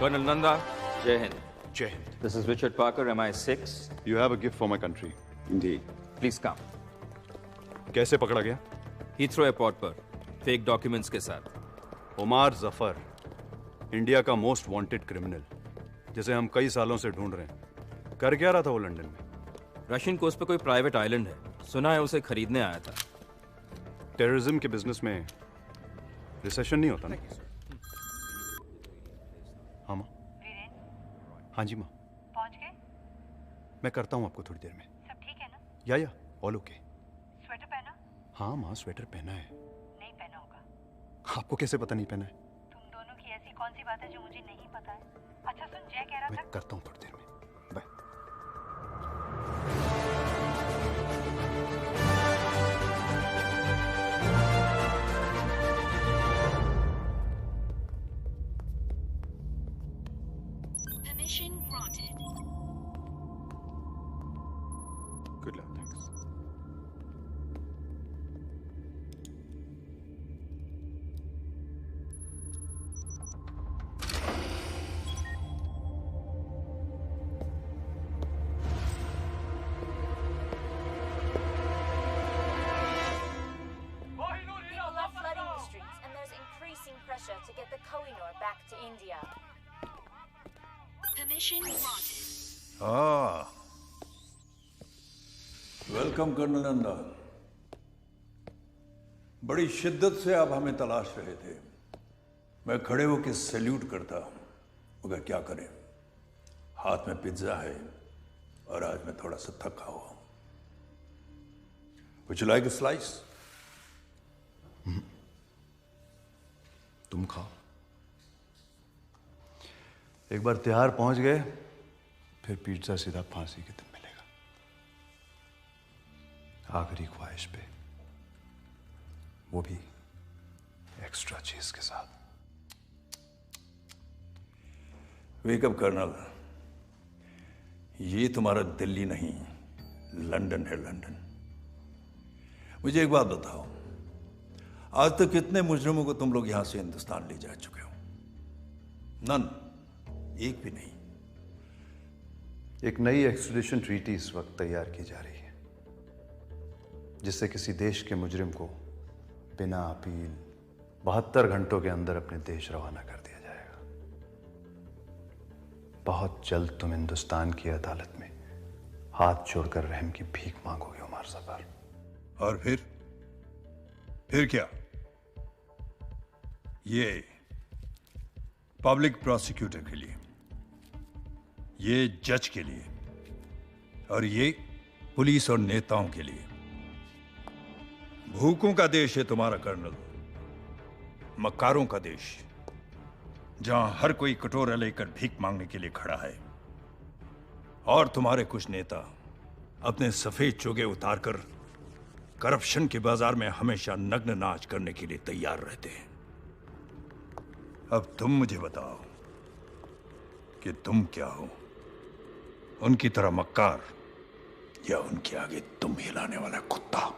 Colonel Nanda, Jai Hind. Jai Hind. This is Richard Parker, MI6. You have a gift for my country. Indeed. Please come. कैसे पकड़ा गया? Heathrow airport पर fake documents के साथ। उमार Zafar, India का most wanted criminal, जिसे हम कई सालों से ढूंढ रहे हैं। कर क्या रहा था वो लंदन में? रशियन कोस्ट पे कोई प्राइवेट आइलैंड है, सुना है उसे खरीदने आया था। टेररिज्म के बिजनेस में रिसेशन नहीं होता ना? हाँ माँ। हाँ जी माँ। पहुंच गए? मैं करता हूँ आपको थोड़ी देर में। सब ठीक है ना? या ऑल ओके। स्वेटर पहना? हाँ माँ, स्वेटर पहना है। नहीं पहना होगा। आपको कैसे पता नहीं पहना है? तुम दोनों की ऐसी कौन सी बात है जो मुझे नहीं पता है? अच्छा सुन, जय कह रहा था। मैं करता हूँ थोड़ी देर में। Bye. Permission granted. Good luck, thanks. People are flooding the streets, and there's increasing pressure to get the Kohinoor back to India. Permission granted. हाँ, वेलकम कर्नल नंदा। बड़ी शिद्दत से आप हमें तलाश रहे थे। मैं खड़े होकर सैल्यूट करता, मगर क्या करें, हाथ में पिज्जा है और आज मैं थोड़ा सा थका हुआ हूं। Would you like a slice? तुम खाओ। एक बार तिहाड़ पहुंच गए, फिर पिज्जा सीधा फांसी के दिन मिलेगा। आखिरी ख्वाहिश पे, वो भी एक्स्ट्रा चीज के साथ। वेक अप कर्नल, ये तुम्हारा दिल्ली नहीं, लंदन है, लंदन। मुझे एक बात बताओ, आज तक कितने मुजरिमों को तुम लोग यहां से हिंदुस्तान ले जा चुके हो? नन, एक भी नहीं। एक नई एक्सट्रेडिशन ट्रीटी इस वक्त तैयार की जा रही है, जिससे किसी देश के मुजरिम को बिना अपील 72 घंटों के अंदर अपने देश रवाना कर दिया जाएगा। बहुत जल्द तुम हिंदुस्तान की अदालत में हाथ जोड़कर रहम की भीख मांगोगे उमर जफर। और फिर क्या? ये पब्लिक प्रोसिक्यूटर के लिए, ये जज के लिए, और ये पुलिस और नेताओं के लिए। भूखों का देश है तुम्हारा कर्नल, मक्कारों का देश, जहां हर कोई कटोरा लेकर भीख मांगने के लिए खड़ा है। और तुम्हारे कुछ नेता अपने सफेद चोगे उतारकर करप्शन के बाजार में हमेशा नग्न नाच करने के लिए तैयार रहते हैं। अब तुम मुझे बताओ कि तुम क्या हो, उनकी तरह मक्कार या उनके आगे तुम हिलाने वाला कुत्ता?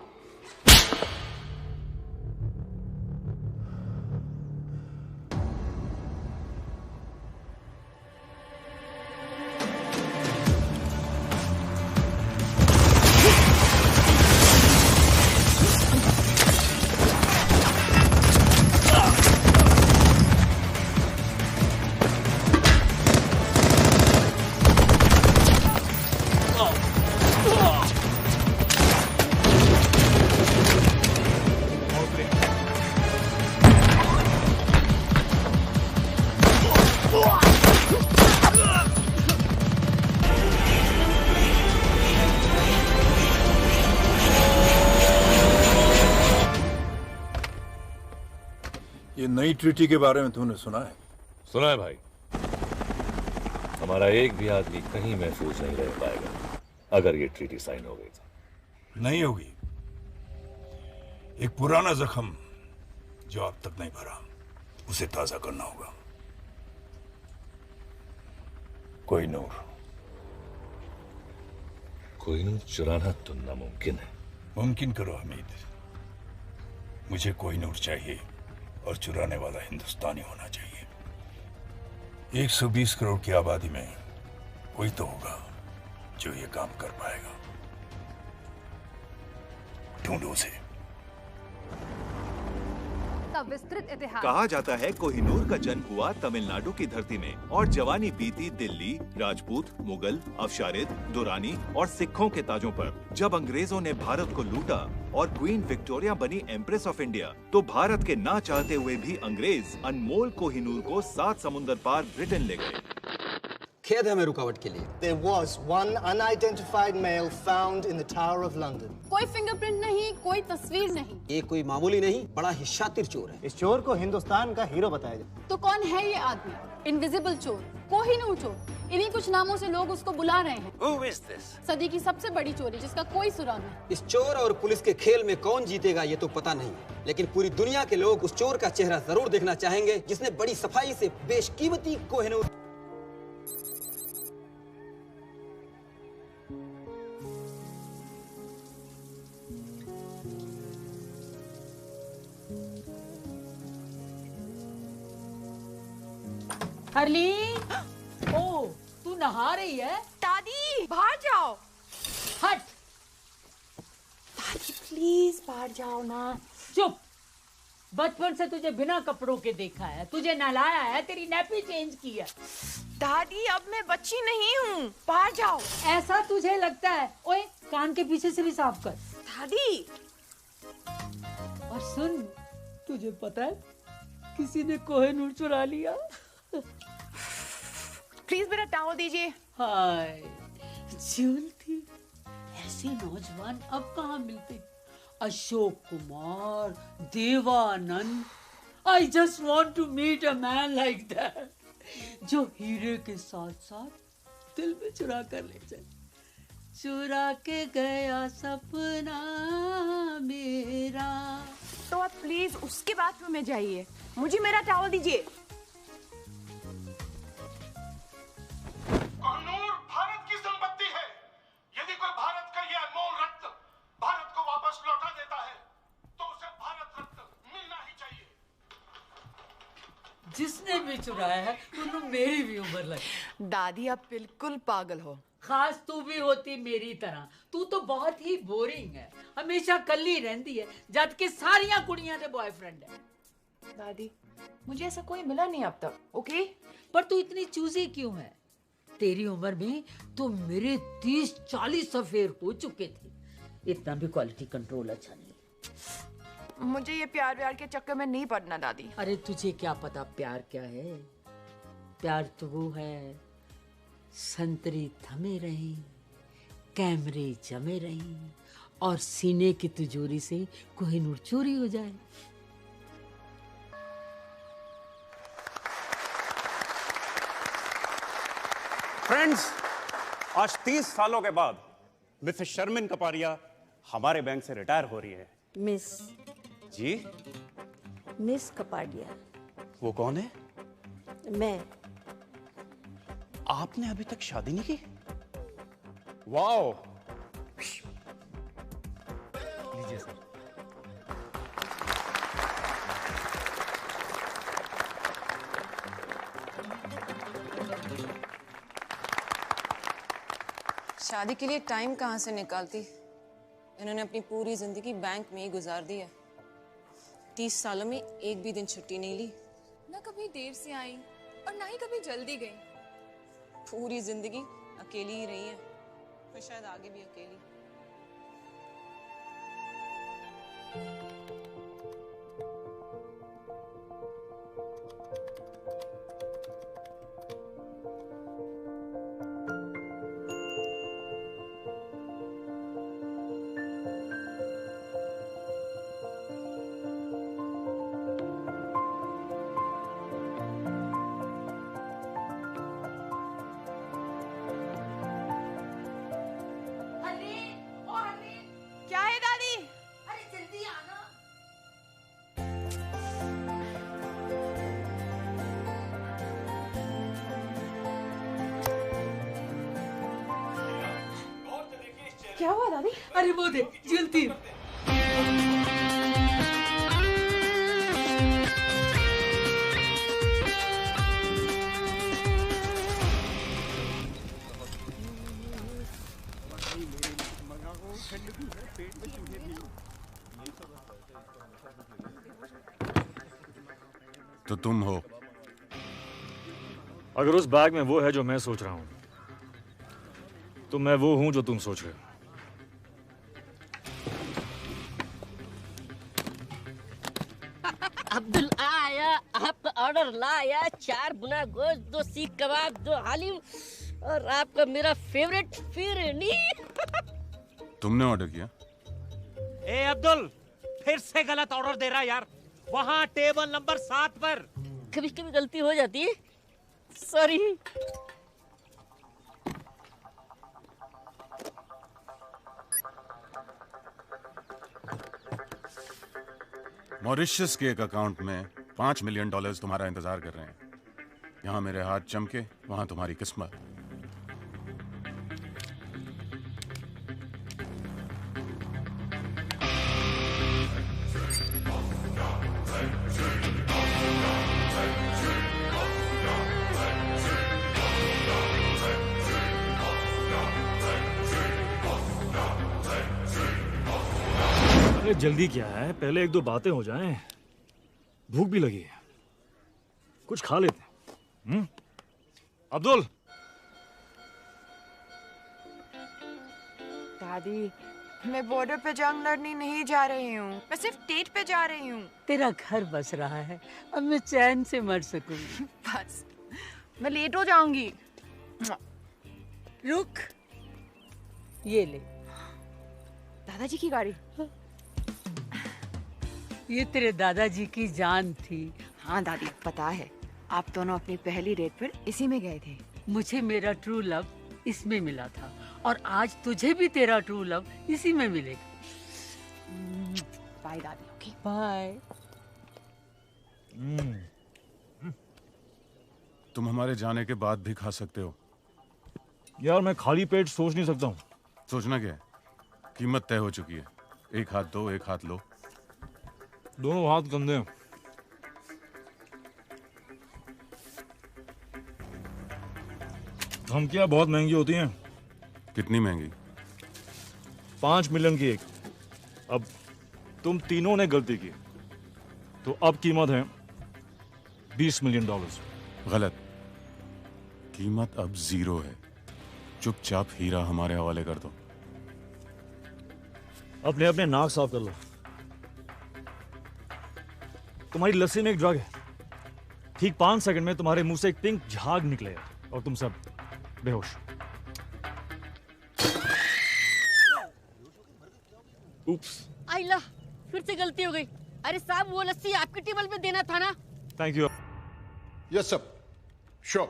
ये नई ट्रीटी के बारे में तुमने सुना है? सुना है भाई। हमारा एक भी आदमी कहीं महफूज नहीं रह पाएगा अगर ये ट्रीटी साइन हो गई तो। नहीं होगी। एक पुराना जख्म जो अब तक नहीं भरा, उसे ताजा करना होगा। कोहिनूर चुराना तो नामुमकिन है। मुमकिन करो हमीद। मुझे कोहिनूर चाहिए और चुराने वाला हिंदुस्तानी होना चाहिए। 120 करोड़ की आबादी में कोई तो होगा जो ये काम कर पाएगा। ढूंढो उसे। का विस्तृत इतिहास। कहा जाता है कोहिनूर का जन्म हुआ तमिलनाडु की धरती में और जवानी बीती दिल्ली, राजपूत, मुगल, अफशारिद, दुरानी और सिखों के ताजों पर। जब अंग्रेजों ने भारत को लूटा और क्वीन विक्टोरिया बनी एम्प्रेस ऑफ इंडिया, तो भारत के ना चाहते हुए भी अंग्रेज अनमोल कोहिनूर को 7 समुंदर पार ब्रिटेन ले गए। खेद है हमें रुकावट के लिए। There was one unidentified male found in the Tower of London. कोई फिंगरप्रिंट नहीं, कोई तस्वीर नहीं। ये कोई मामूली नहीं, बड़ा ही शातिर चोर है। इस चोर को हिंदुस्तान का हीरो बताया जाए। तो कौन है ये आदमी? इनविजिबल चोर, कोहिनूर चोर, इन्हीं कुछ नामों से लोग उसको बुला रहे हैं। Who is this? सदी की सबसे बड़ी चोरी जिसका कोई सुराग नहीं। इस चोर और पुलिस के खेल में कौन जीतेगा ये तो पता नहीं, लेकिन पूरी दुनिया के लोग उस चोर का चेहरा जरूर देखना चाहेंगे जिसने बड़ी सफाई से बेशकीमती कोहिनूर। हरलीन, ओ, तू नहा रही है? दादी बाहर जाओ। हट। दादी प्लीज बाहर जाओ ना। चुप। बचपन से तुझे बिना कपड़ों के देखा है, तुझे नहलाया है, तेरी नैपी चेंज की है। दादी अब मैं बच्ची नहीं हूँ, बाहर जाओ। ऐसा तुझे लगता है? ओए, कान के पीछे से भी साफ कर। दादी। और सुन, तुझे पता है किसी ने कोहिनूर चुरा लिया। प्लीज मेरा टॉवल दीजिए। हाय ज्योति, ऐसे नौजवान अब कहाँ मिलते? Ashok Kumar, Devanand. I just want to meet a man like that, जो हीरे के साथ साथ दिल में चुरा कर ले जाए। चुरा के गया सपना मेरा। तो आप प्लीज उसके बाथरूम में जाइए, मुझे मेरा टॉवल दीजिए। कोहिनूर भारत की संपत्ति है। यदि कोई भारत का यह अनमोल रत्न भारत को वापस लौटा देता है, तो उसे भारत रत्न मिलना ही चाहिए। जिसने भी चुराया है उन्होंने मेरी भी उम्र लगी। दादी आप बिल्कुल पागल हो। खास तू भी होती मेरी तरह। तू तो बहुत ही बोरिंग है, हमेशा कल्ली रहती है, जबकि सारियां कुड़ियां दे बॉयफ्रेंड है। दादी मुझे ऐसा कोई मिला नहीं अब तक, ओके? पर तू इतनी चूजी क्यों है? तेरी उम्र में तो मेरे 30-40 अफेयर हो चुके थे। इतना भी क्वालिटी कंट्रोल अच्छा नहीं। मुझे ये प्यार व्यार के चक्कर में नहीं पड़ना दादी। अरे तुझे क्या पता प्यार क्या है? प्यार तो वो है, संतरी थमे रही, कैमरे जमे रही और सीने की तिजोरी से कोहिनूर चोरी हो जाए। फ्रेंड्स, आज 30 सालों के बाद मिसेस शर्मिन कपारिया हमारे बैंक से रिटायर हो रही है। मिस जी? मिस कपाडिया। वो कौन है? मैं। आपने अभी तक शादी नहीं की? वाओ। लीजिए सर। शादी के लिए टाइम कहाँ से निकालती? इन्होंने अपनी पूरी जिंदगी बैंक में ही गुजार दी है। 30 सालों में एक भी दिन छुट्टी नहीं ली। ना कभी देर से आई और ना ही कभी जल्दी गई। पूरी जिंदगी अकेली ही रही है, तो शायद आगे भी अकेली। क्या है दादी? अरे जल्दी आना। क्या हुआ दादी? अरे वो देख जल्दी। तुम हो। अगर उस बैग में वो है जो मैं सोच रहा हूं, तो मैं वो हूं जो तुम सोच रहे हो। अब्दुल आया, आपका ऑर्डर लाया। 4 बुना गोश्त, 2 सीख कबाब, 2 हालिम और आपका मेरा फेवरेट फिरनी। तुमने ऑर्डर किया? ए अब्दुल, फिर से गलत ऑर्डर दे रहा यार। वहाँ टेबल नंबर 7 पर। कभी कभी गलती हो जाती है, सॉरी। मॉरिशस के एक अकाउंट में $5 मिलियन तुम्हारा इंतजार कर रहे हैं। यहाँ मेरे हाथ चमके, वहां तुम्हारी किस्मत। अरे जल्दी क्या है, पहले 1-2 बातें हो जाएं। भूख भी लगी है, कुछ खा लेते हैं। अब्दुल। दादी, मैं बॉर्डर पे जंग लड़ने नहीं जा रही हूँ, मैं सिर्फ डेट पे जा रही हूँ। तेरा घर बस रहा है, अब मैं चैन से मर सकूंगी। बस, मैं लेट हो जाऊंगी। रुक, ये ले। दादाजी की गाड़ी। ये तेरे दादाजी की जान थी। हाँ दादी, पता है, आप दोनों अपनी पहली डेट पर इसी में गए थे। मुझे मेरा ट्रू लव इसमें मिला था और आज तुझे भी तेरा ट्रू लव इसी में मिलेगा। बाय दादी। Okay bye. तुम हमारे जाने के बाद भी खा सकते हो। यार मैं खाली पेट सोच नहीं सकता हूँ। सोचना क्या है? कीमत तय हो चुकी है। एक हाथ दो, एक हाथ लो। दोनों हाथ गंदे हैं। धमकियां बहुत महंगी होती हैं। कितनी महंगी? 5 मिलियन की एक। अब तुम तीनों ने गलती की, तो अब कीमत है $20 मिलियन। गलत। कीमत अब 0 है। चुपचाप हीरा हमारे हवाले कर दो। अपने अपने नाक साफ कर लो। तुम्हारी लस्सी में एक ड्रग है। ठीक 5 सेकंड में तुम्हारे मुंह से एक पिंक झाग निकलेगा और तुम सब बेहोश। उप्स। आइला, फिर से गलती हो गई। अरे साहब, वो लस्सी आपकी टेबल पे देना था ना। Thank you. Yes sir, sure.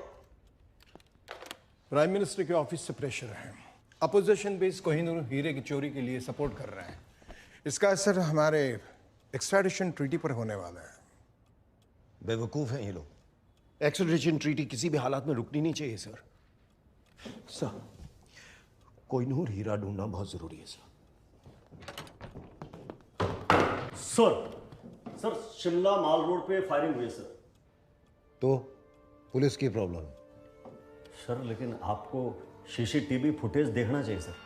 Prime minister के ऑफिस से प्रेशर है। अपोजिशन बेस कोहिनूर हीरे की चोरी के लिए सपोर्ट कर रहे हैं। इसका असर हमारे एक्सट्राडिशन ट्रीटी पर होने वाला है। बेवकूफ हैं ये लोग। एक्सट्राडिशन ट्रीटी किसी भी हालात में रुकनी नहीं चाहिए सर। सर, कोहिनूर हीरा ढूंढना बहुत जरूरी है सर। सर शिमला माल रोड पे फायरिंग हुई सर। तो पुलिस की प्रॉब्लम है सर, लेकिन आपको सीसीटीवी फुटेज देखना चाहिए sir.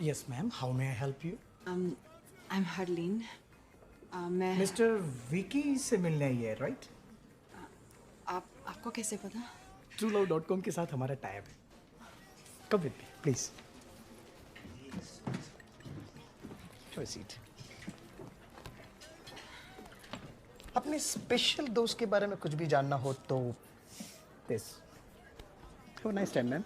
Yes, ma'am. How may I help you? I'm Harleen. मैं Mr. Vicky से मिलने आई है, right? आपको कैसे पता? TrueLove.com के साथ हमारा टाइप है। Come with me, please. Have a seat. अपने स्पेशल दोस्त के बारे में कुछ भी जानना हो तो this. Have a nice time, ma'am.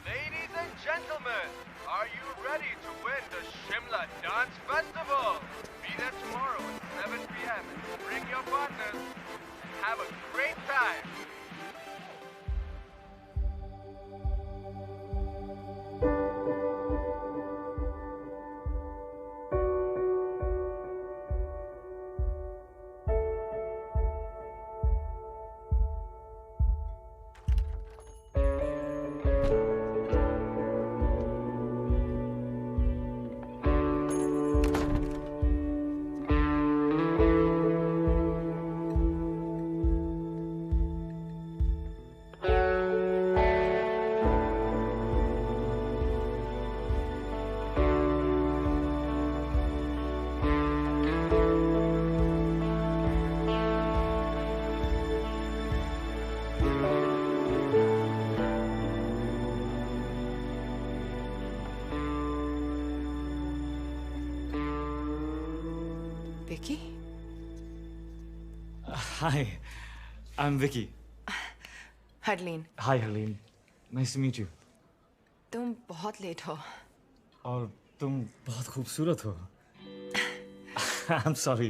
Ladies and gentlemen, are you ready to win the Shimla Dance Festival? Be there tomorrow at 7 p.m. Bring your partners. Have a great time. Vicky? Hi, I'm Vicky. Harleen, Hi, Helene. Nice to meet you. तुम बहुत late हो। और तुम बहुत खूबसूरत हो। I'm sorry.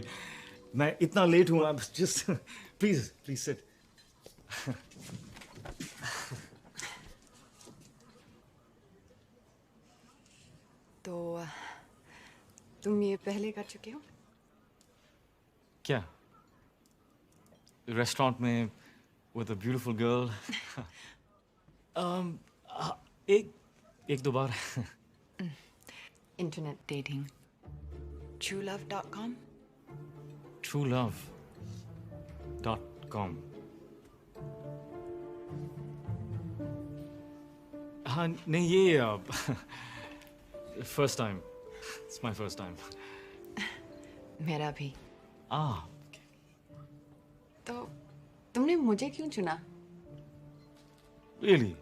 मैं इतना लेट हूँ। I'm just please sit. तो तुम ये पहले कर चुके हो? क्या? रेस्टोरेंट में with a beautiful girl. एक दो बार. Internet dating, truelove.com? truelove.com. हाँ नहीं ये first time. It's my first time. मेरा भी। Okay. तो तुमने मुझे क्यों चुना? Really?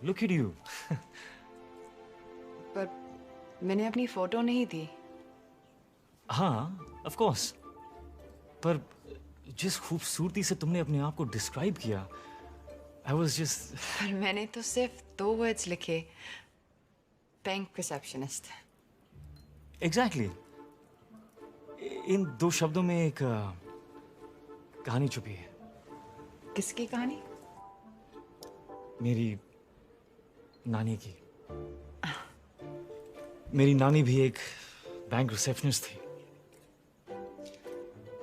Look at you. पर मैंने अपनी फोटो नहीं दी। हाँ, of course. पर जिस खूबसूरती से तुमने अपने आप को डिस्क्राइब किया, I was just. पर मैंने तो सिर्फ 2 वर्ड्स लिखे, बैंक रिसेप्शनिस्ट। Exactly. इन 2 शब्दों में एक कहानी छुपी है। किसकी कहानी? मेरी नानी की। मेरी नानी भी एक बैंक रिसेप्शनिस्ट थी।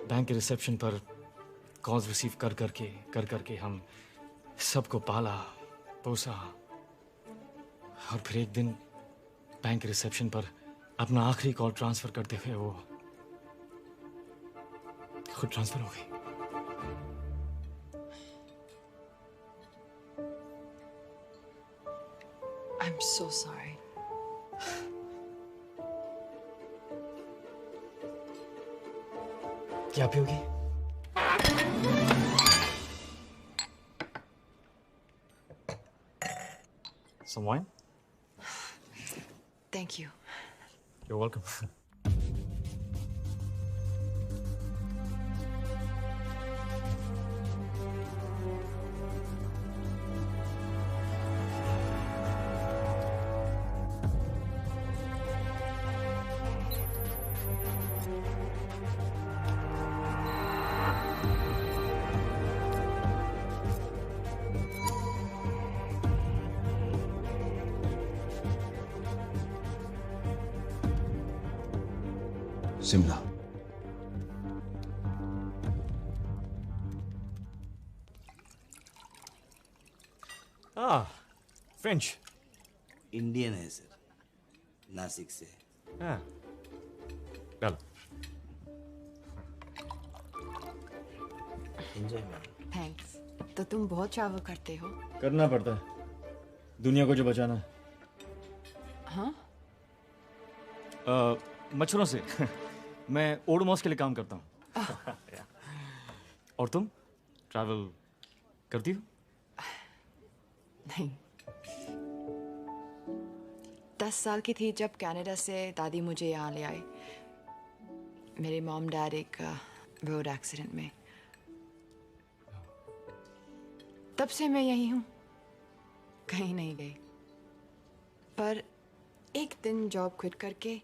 बैंक के रिसेप्शन पर कॉल्स रिसीव कर करके हम सबको पाला पोसा, और फिर एक दिन बैंक के रिसेप्शन पर अपना आखिरी कॉल ट्रांसफर करते हुए वो खुद ट्रांसफर हो गई। I'm so sorry. क्या पियोगी? Some wine? Thank you. You're welcome. Shimla. French. Indian है सर, नासिक से। हाँ, चलो। Enjoy ma'am. थैंक्स। तो तुम बहुत ट्रैवल करते हो? करना पड़ता है, दुनिया को जो बचाना है। हाँ? मच्छरों से। मैं ओडोमॉस के लिए काम करता हूँ। और तुम ट्रैवल करती हो? नहीं। 10 साल की थी जब कनाडा से दादी मुझे यहाँ ले आए। मेरे मॉम डैड एक रोड एक्सीडेंट में। तब से मैं यही हूँ, कहीं नहीं गई। पर एक दिन जॉब क्विट करके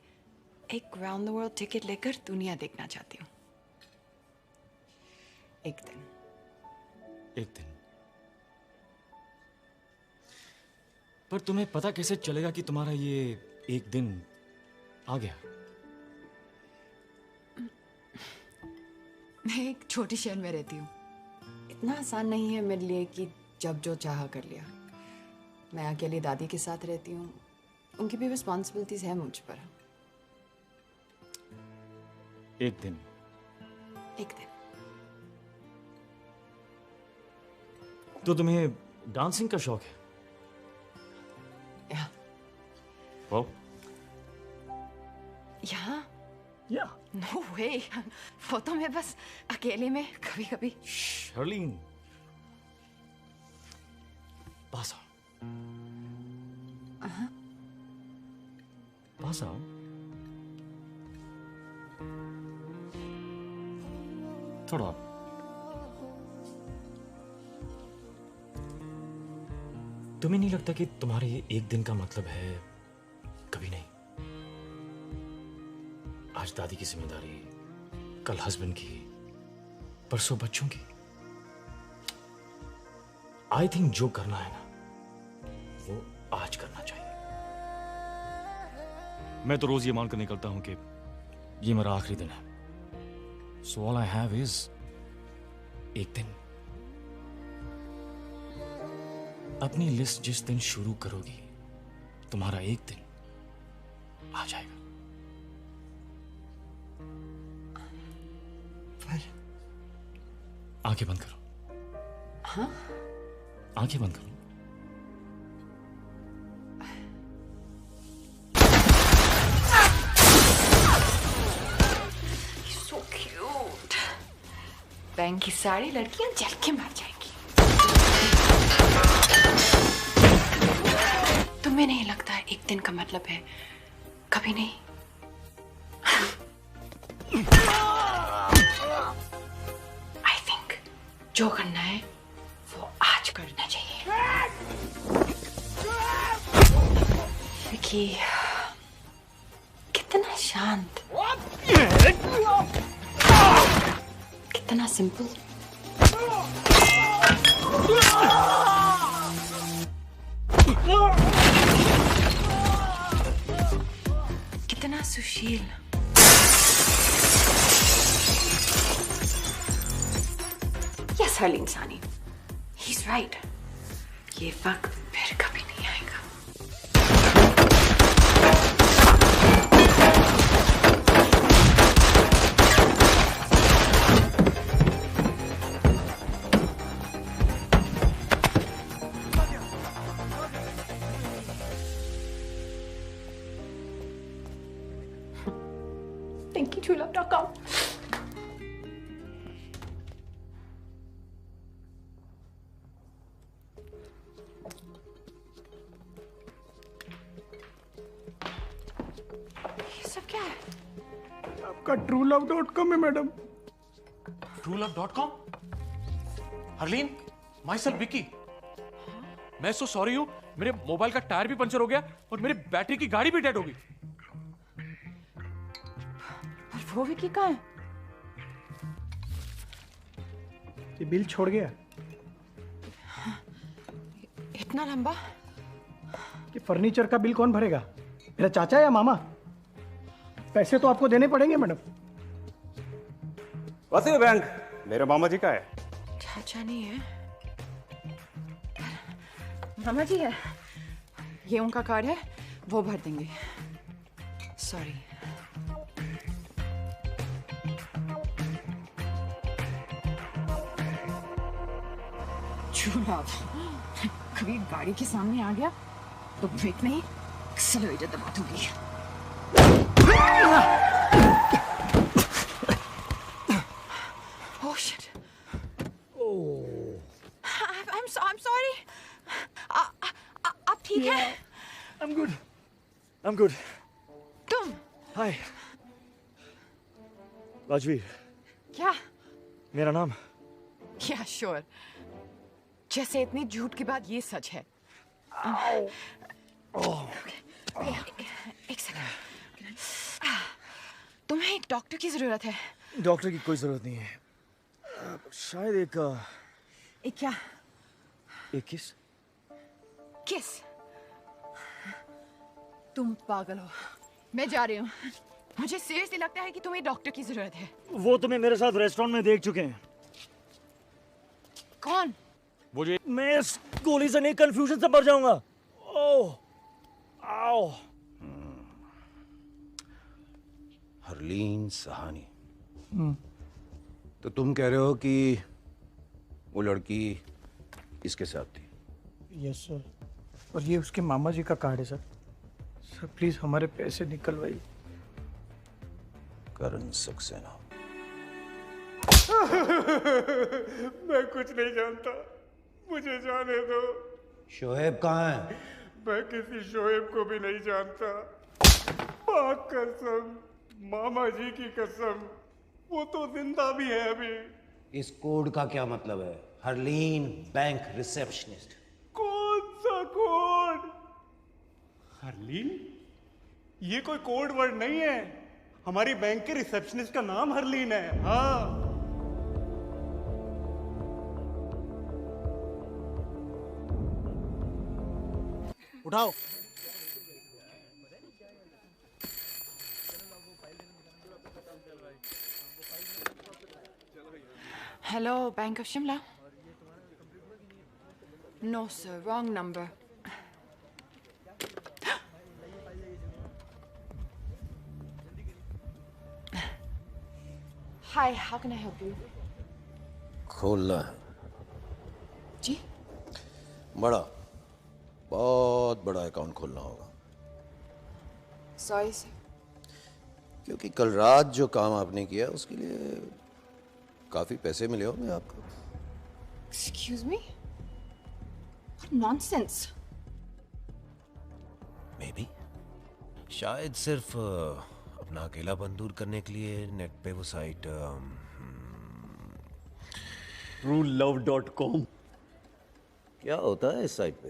एक राउंड द वर्ल्ड टिकट लेकर दुनिया देखना चाहती हूँ। एक दिन। पर तुम्हें पता कैसे चलेगा कि तुम्हारा ये एक दिन आ गया? मैं एक छोटे शहर में रहती हूँ। इतना आसान नहीं है मेरे लिए कि जब जो चाहा कर लिया। मैं अकेली दादी के साथ रहती हूँ, उनकी भी रिस्पॉन्सिबिलिटीज है मुझ पर। एक दिन। तो तुम्हें डांसिंग का शौक है? वाह। यहाँ? या। नो वे। वो तो मैं बस अकेले में कभी कभी। शर्लिन, पास आओ। पास आओ। थोड़ा और। तुम्हें नहीं लगता कि तुम्हारे ये एक दिन का मतलब है कभी नहीं? आज दादी की जिम्मेदारी, कल हस्बैंड की, परसों बच्चों की। आई थिंक जो करना है ना वो आज करना चाहिए। मैं तो रोज ये मानकर निकलता हूं कि ये मेरा आखिरी दिन है। So all I have is एक दिन। अपनी लिस्ट जिस दिन शुरू करोगी तुम्हारा एक दिन आ जाएगा। आंखें बंद करो। हाँ? आंखें बंद करो। So cute. बैंक की सारी लड़कियां जल के मर जाएंगी। तुम्हें नहीं लगता है एक दिन का मतलब है कभी नहीं? आई थिंक जो करना है वो आज करना चाहिए। विकी कितना शांत, कितना सिंपल। कितना सुशील। यस हर्लीन सानी, ही इज राइट। ये वक्त फिर कभी नहीं आएगा। TinkyTrueLove.com। ये सब क्या है? आपका TrueLove.com है madam. TrueLove.com? Harleen, my self Vicky. मैं सो सॉरी हूँ, मेरे मोबाइल का टायर भी पंचर हो गया और मेरी बैटरी की गाड़ी भी डेड हो गई। पर वो विकी कहाँ है? ये बिल छोड़ गया। इतना लंबा? कि फर्नीचर का बिल कौन भरेगा? मेरा चाचा या मामा? पैसे तो आपको देने पड़ेंगे मैडम। वैसे बैंक मेरे मामा जी का है। चाचा नहीं है, मामा जी है। ये उनका कार्ड है, वो भर देंगे। सॉरी। चूल्हा कभी गाड़ी के सामने आ गया तो ब्रेक नहीं, एक्सेलरेटर दबा दूंगी। Oh shit. I'm sorry. आप ठीक हैं? I'm good. I'm good. तुम? Hi. राजवीर, क्या? मेरा नाम। क्या श्योर? जैसे इतनी झूठ के बाद ये सच है। एक सेकंड। तुम्हें एक डॉक्टर की जरूरत है। डॉक्टर की कोई जरूरत नहीं है। शायद एक क्या? एक किस। किस? तुम पागल हो। मैं जा रही हूँ। मुझे सीरियसली लगता है कि तुम्हें डॉक्टर की जरूरत है। वो तुम्हें मेरे साथ रेस्टोरेंट में देख चुके हैं। कौन? मैं इस गोली से नहीं, कंफ्यूजन से मर जाऊंगा। ओह, आओ। हरलीन सहानी। तो तुम कह रहे हो कि वो लड़की इसके साथ थी? Yes sir. और ये उसके मामा जी का कार्ड है सर। सर प्लीज हमारे पैसे निकलवाइए। करण सक्सेना। मैं कुछ नहीं जानता, मुझे जाने दो। शोएब कहाँ है? मैं किसी शोएब को भी नहीं जानता। पाक कसम, मामा जी की कसम, वो तो जिंदा भी है अभी। इस कोड का क्या मतलब है? Harleen bank receptionist. कौन सा कोड? हरलीन? ये कोई कोड वर्ड नहीं है। हमारी बैंक के रिसेप्शनिस्ट का नाम हरलीन है। हाँ। उठाओ। Hello, Bank of Shimla. No, sir, wrong number. Hi, how can I help you? खोलना है। जी? बड़ा, बहुत बड़ा अकाउंट खोलना होगा। Sorry, sir. क्योंकि कल रात जो काम आपने किया उसके लिए काफी पैसे मिले होंगे आपको। Excuse me? What nonsense! Maybe. शायद सिर्फ अपना अकेलापन दूर करने के लिए नेट पे वो साइट truelove.com। क्या होता है इस साइट पे?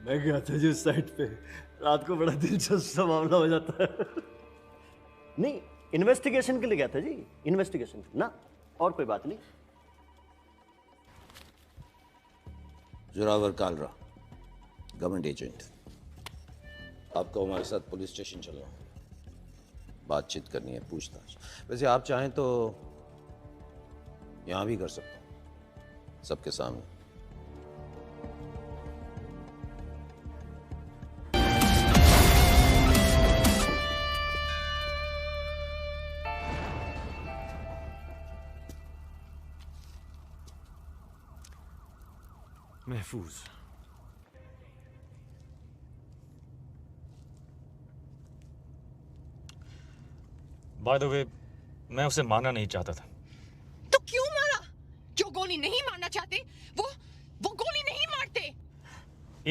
मैं गया था जिस साइट पे, रात को बड़ा दिलचस्प सा मामला हो जाता है। नहीं, इन्वेस्टिगेशन के लिए गया था जी, इन्वेस्टिगेशन ना, और कोई बात नहीं। Zorawar Kalra, government agent. आपको हमारे साथ पुलिस स्टेशन चलो, बातचीत करनी है, पूछताछ। वैसे आप चाहें तो यहां भी कर सकते हो, सबके सामने। महफूज। बाय द वे, मैं उसे मारना नहीं चाहता था। तो क्यों मारा? जो गोली नहीं मारना चाहते वो गोली नहीं मारते।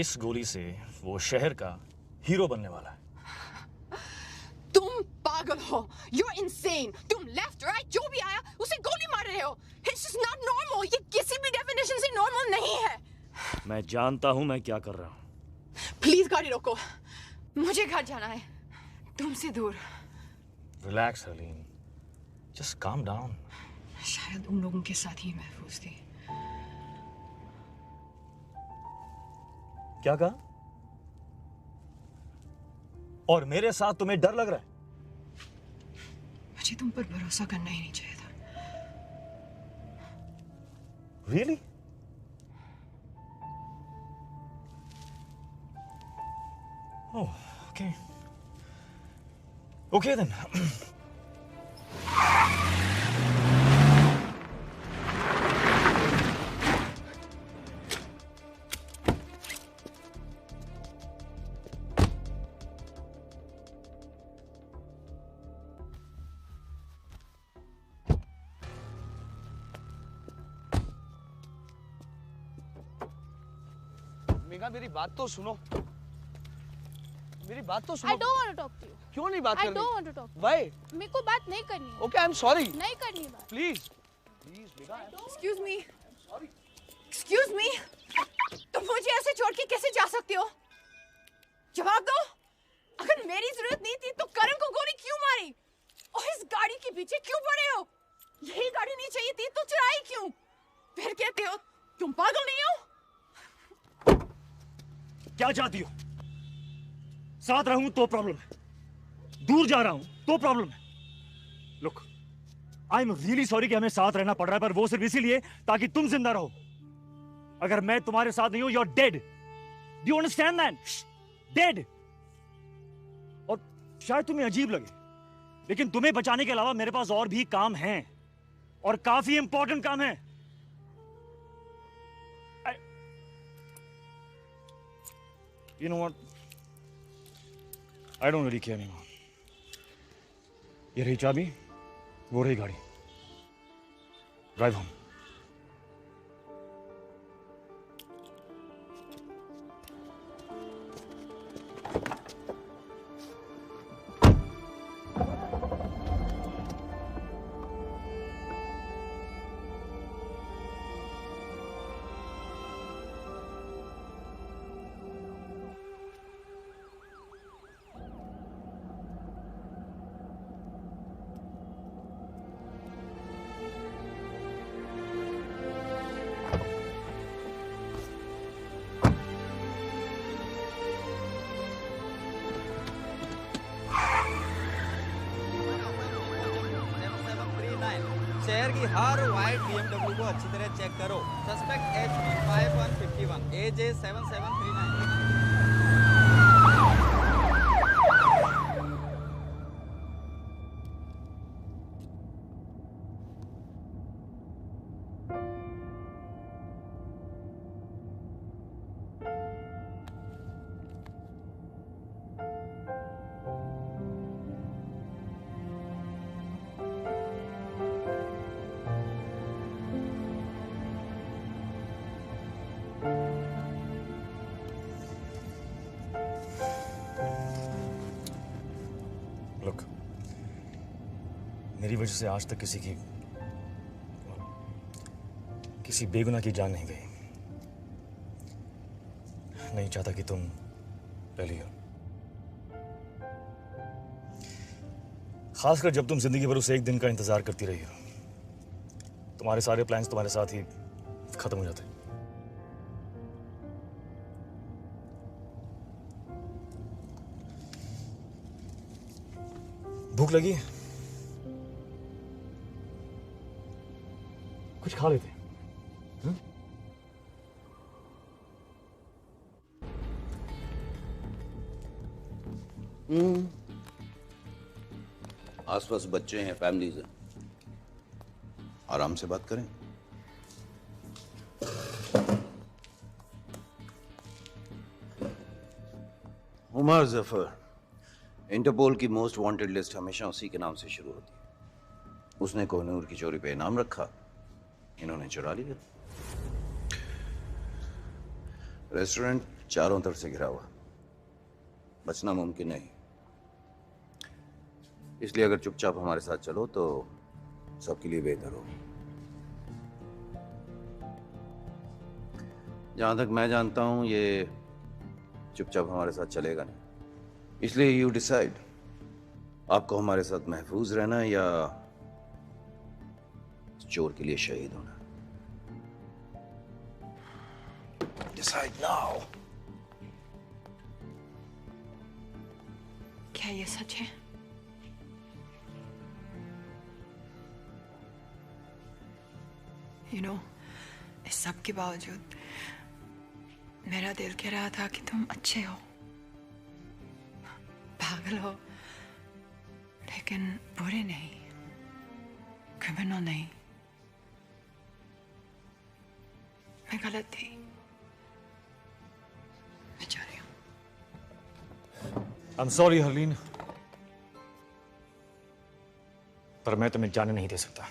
इस गोली से वो शहर का हीरो बनने वाला है। तुम पागल हो। You're insane. तुम लेफ्ट राइट जो भी आया उसे गोली मार रहे हो। It's just not normal. ये किसी भी डेफिनेशन से नॉर्मल नहीं है। मैं जानता हूं मैं क्या कर रहा हूं। प्लीज गाड़ी रोको, मुझे घर जाना है, तुमसे दूर। Relax Harleen, just calm down. शायद उन लोगों के साथ ही महफूज थी। क्या कहा? और मेरे साथ तुम्हें डर लग रहा है? मुझे तुम पर भरोसा करना ही नहीं चाहिए था। Really? Oh, okay. Okay then. Megha, मेरी बात तो सुनो। मेरी बात तो सुनो। I don't want to talk to you. क्यों नहीं बात करनी? I don't want to talk. Why? मेरे को बात नहीं करनी है। Okay, I'm sorry. नहीं करनी बात। Please, please, Megha. Excuse me. Excuse me. तुम मुझे ऐसे छोड़ के कैसे जा सकते हो? जवाब दो। अगर मेरी जरूरत नहीं थी तो करण को गोली क्यों मारी? और इस गाड़ी के पीछे क्यों पड़े हो? यही गाड़ी नहीं चाहिए थी तो चुराई क्यों? फिर कहते हो तुम पागल नहीं हो? क्या चाहती हो? साथ रहूं तो प्रॉब्लम है, दूर जा रहा हूं तो प्रॉब्लम है। Look, I am really sorry कि हमें साथ रहना पड़ रहा है, पर वो सिर्फ इसीलिए ताकि तुम जिंदा रहो। अगर मैं तुम्हारे साथ नहीं हूं, you are dead. Do you understand that? Dead. और शायद तुम्हें अजीब लगे, लेकिन तुम्हें बचाने के अलावा मेरे पास और भी काम हैं, और काफी इंपॉर्टेंट काम है। You know what? I don't really care anymore. ये रही चाबी, वो रही गाड़ी। Drive home. अंदर की हर वाइट BMW को अच्छी तरह चेक करो। Suspect HP 5151, AJ 7739। मेरी वजह से आज तक किसी बेगुनाह की जान नहीं गई। नहीं चाहता कि तुम पहली हो, खासकर जब तुम जिंदगी भर उस एक दिन का इंतजार करती रही हो। तुम्हारे सारे प्लान्स तुम्हारे साथ ही खत्म हो जाते। भूख लगी? कुछ खा लेते। आसपास बच्चे हैं, फैमिलीज हैं, आराम से बात करें। उमर जफर, इंटरपोल की मोस्ट वांटेड लिस्ट हमेशा उसी के नाम से शुरू होती है। उसने कोहिनूर की चोरी पे इनाम रखा, इन्होंने चुरा लिया। रेस्टोरेंट चारों तरफ से घिरा हुआ, बचना मुमकिन नहीं। इसलिए अगर चुपचाप हमारे साथ चलो तो सबके लिए बेहतर होगा। जहां तक मैं जानता हूं ये चुपचाप हमारे साथ चलेगा नहीं। इसलिए यू डिसाइड, आपको हमारे साथ महफूज रहना है या चोर के लिए शहीद होना। Decide now. क्या ये सच है? You know, इस सब के बावजूद मेरा दिल कह रहा था कि तुम अच्छे हो, पागल हो, लेकिन बुरे नहीं, क्रिमिनल नहीं। मैं गलत थी, मैं जा रही हूँ। I'm sorry हरलीन, पर मैं तुम्हें जाने नहीं दे सकता।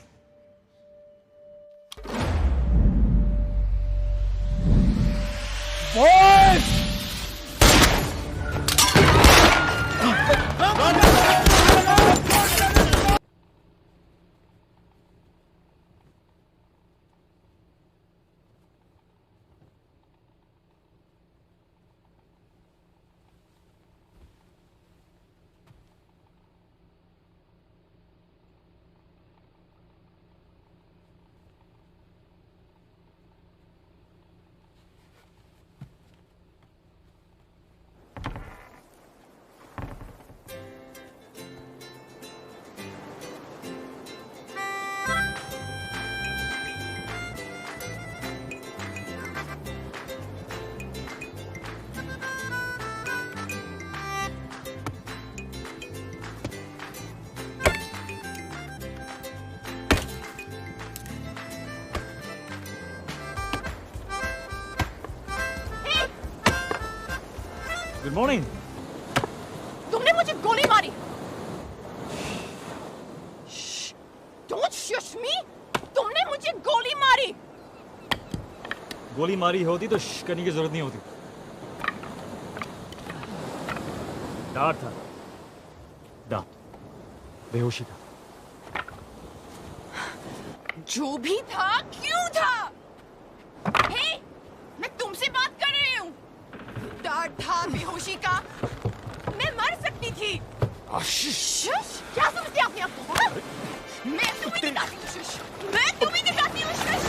Good morning. तुमने मुझे गोली मारी। Don't shush me! तुमने मुझे गोली मारी। गोली मारी होती तो करने की जरूरत नहीं होती। डर था, डर, बेहोशी था। जो भी था, क्यों था? हे, मैं तुमसे बात कर रही हूँ। डर था बेहोशी का, मैं मर सकती थी। क्या समझते अपने आप को? हाँ? मैं तुम्हें दिखाती हूँ शुश, मैं तुम्हें दिखाती हूँ शुश।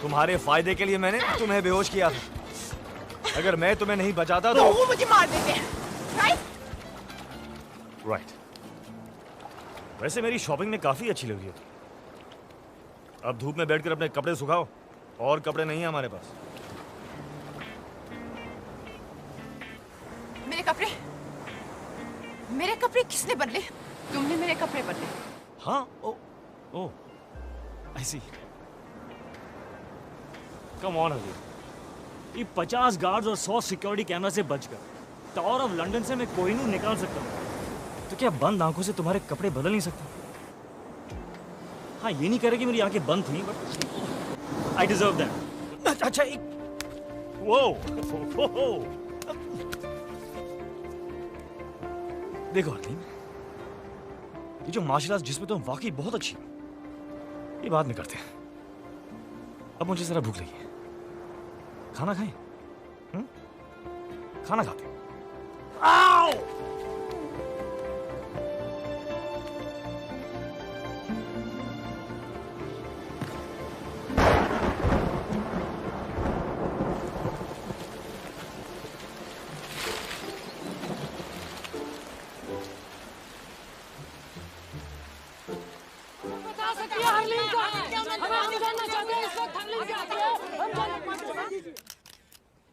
तुम्हारे फायदे के लिए मैंने तुम्हें बेहोश किया था। अगर मैं तुम्हें नहीं बचाता तो वो मुझे मार देते हैं, राइट? राइट। वैसे मेरी शॉपिंग में काफी अच्छी लग रही होती। अब धूप में बैठकर अपने कपड़े सुखाओ, और कपड़े नहीं है हमारे पास। मेरे कपड़े किसने बदले? तुमने मेरे कपड़े बदले। हाँ, ओ आई सी। कम ऑन हरलीन, ये 50 गार्ड्स और 100 सिक्योरिटी कैमरा से बचकर टावर ऑफ लंदन से मैं कोहिनूर निकाल सकता हूँ, तो क्या बंद आंखों से तुम्हारे कपड़े बदल नहीं सकते? हाँ, ये नहीं कह रहे कि मेरी आंखें बंद थी, बट आई डिजर्व दैट। अच्छा, एक वो देखो हरलीन, ये जो मार्शल आर्ट्स जिसमें तुम वाकई बहुत अच्छी, ये बाद में करते हैं। अब मुझे जरा भूख लगी है, खाना खाएं? खाना खाते हैं। आओ!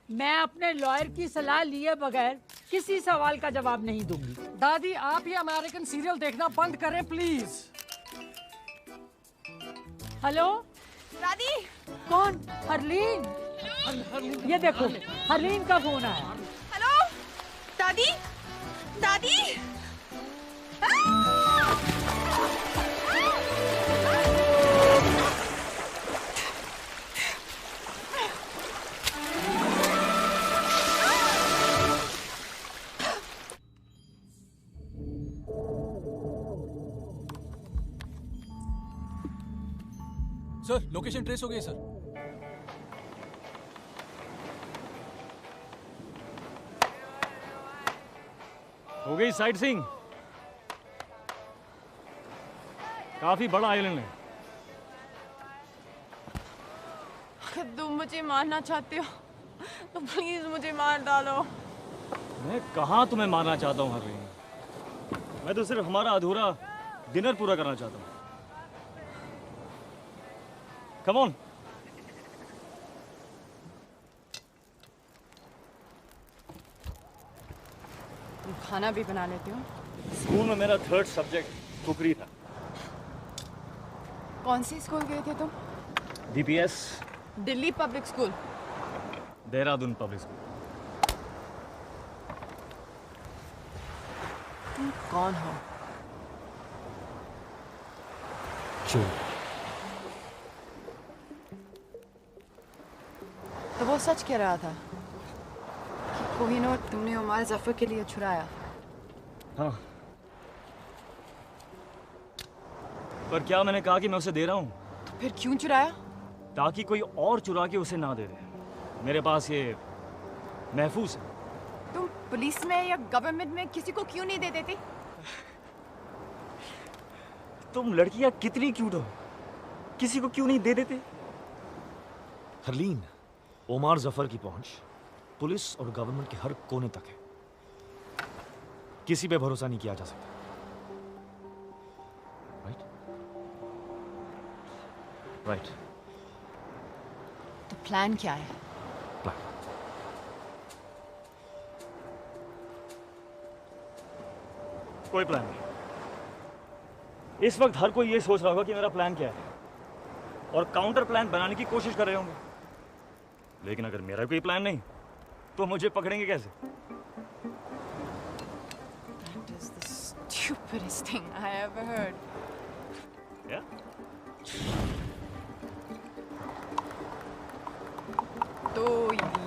मैं अपने लॉयर की सलाह लिए बगैर किसी सवाल का जवाब नहीं दूंगी। दादी, आप ये अमेरिकन सीरियल देखना बंद करें प्लीज। हेलो दादी। कौन? हरलीन। ये देखो, हरलीन का फोन आया। हेलो दादी। दादी। सर, लोकेशन ट्रेस हो गई सर। हो गई साइट सीइंग। काफी बड़ा आइलैंड है। अगर तुम मुझे मारना चाहते हो तो प्लीज मुझे मार डालो। मैं कहाँ तुम्हें मारना चाहता हूँ हरलीन, मैं तो सिर्फ हमारा अधूरा डिनर पूरा करना चाहता हूँ। Come on. तुम खाना भी बना लेते हो? स्कूल में मेरा 3rd सब्जेक्ट कुकरी था। कौन सी स्कूल गए थे तुम? DPS, Delhi public school. Dehradun public school. तुम कौन हो? चोर। तो वो सच कह रहा था कि कोहिनूर तुमने उमर जफर के लिए छुड़ाया। हाँ, पर क्या मैंने कहा कि मैं उसे दे रहा हूँ? तो फिर क्यों चुराया? ताकि कोई और चुरा के उसे ना दे दे। मेरे पास ये महफूज है। तुम पुलिस में या गवर्नमेंट में किसी को क्यों नहीं दे देती? तुम लड़कियां कितनी क्यूट हो, किसी को क्यों नहीं दे देते? हरलीन, ओमार जफर की पहुंच पुलिस और गवर्नमेंट के हर कोने तक है। किसी पे भरोसा नहीं किया जा सकता। राइट? राइट। तो प्लान क्या है? कोई प्लान नहीं। इस वक्त हर कोई ये सोच रहा होगा कि मेरा प्लान क्या है, और काउंटर प्लान बनाने की कोशिश कर रहे होंगे। लेकिन अगर मेरा कोई प्लान नहीं तो मुझे पकड़ेंगे कैसे? That is the stupidest thing I ever heard. Yeah? तो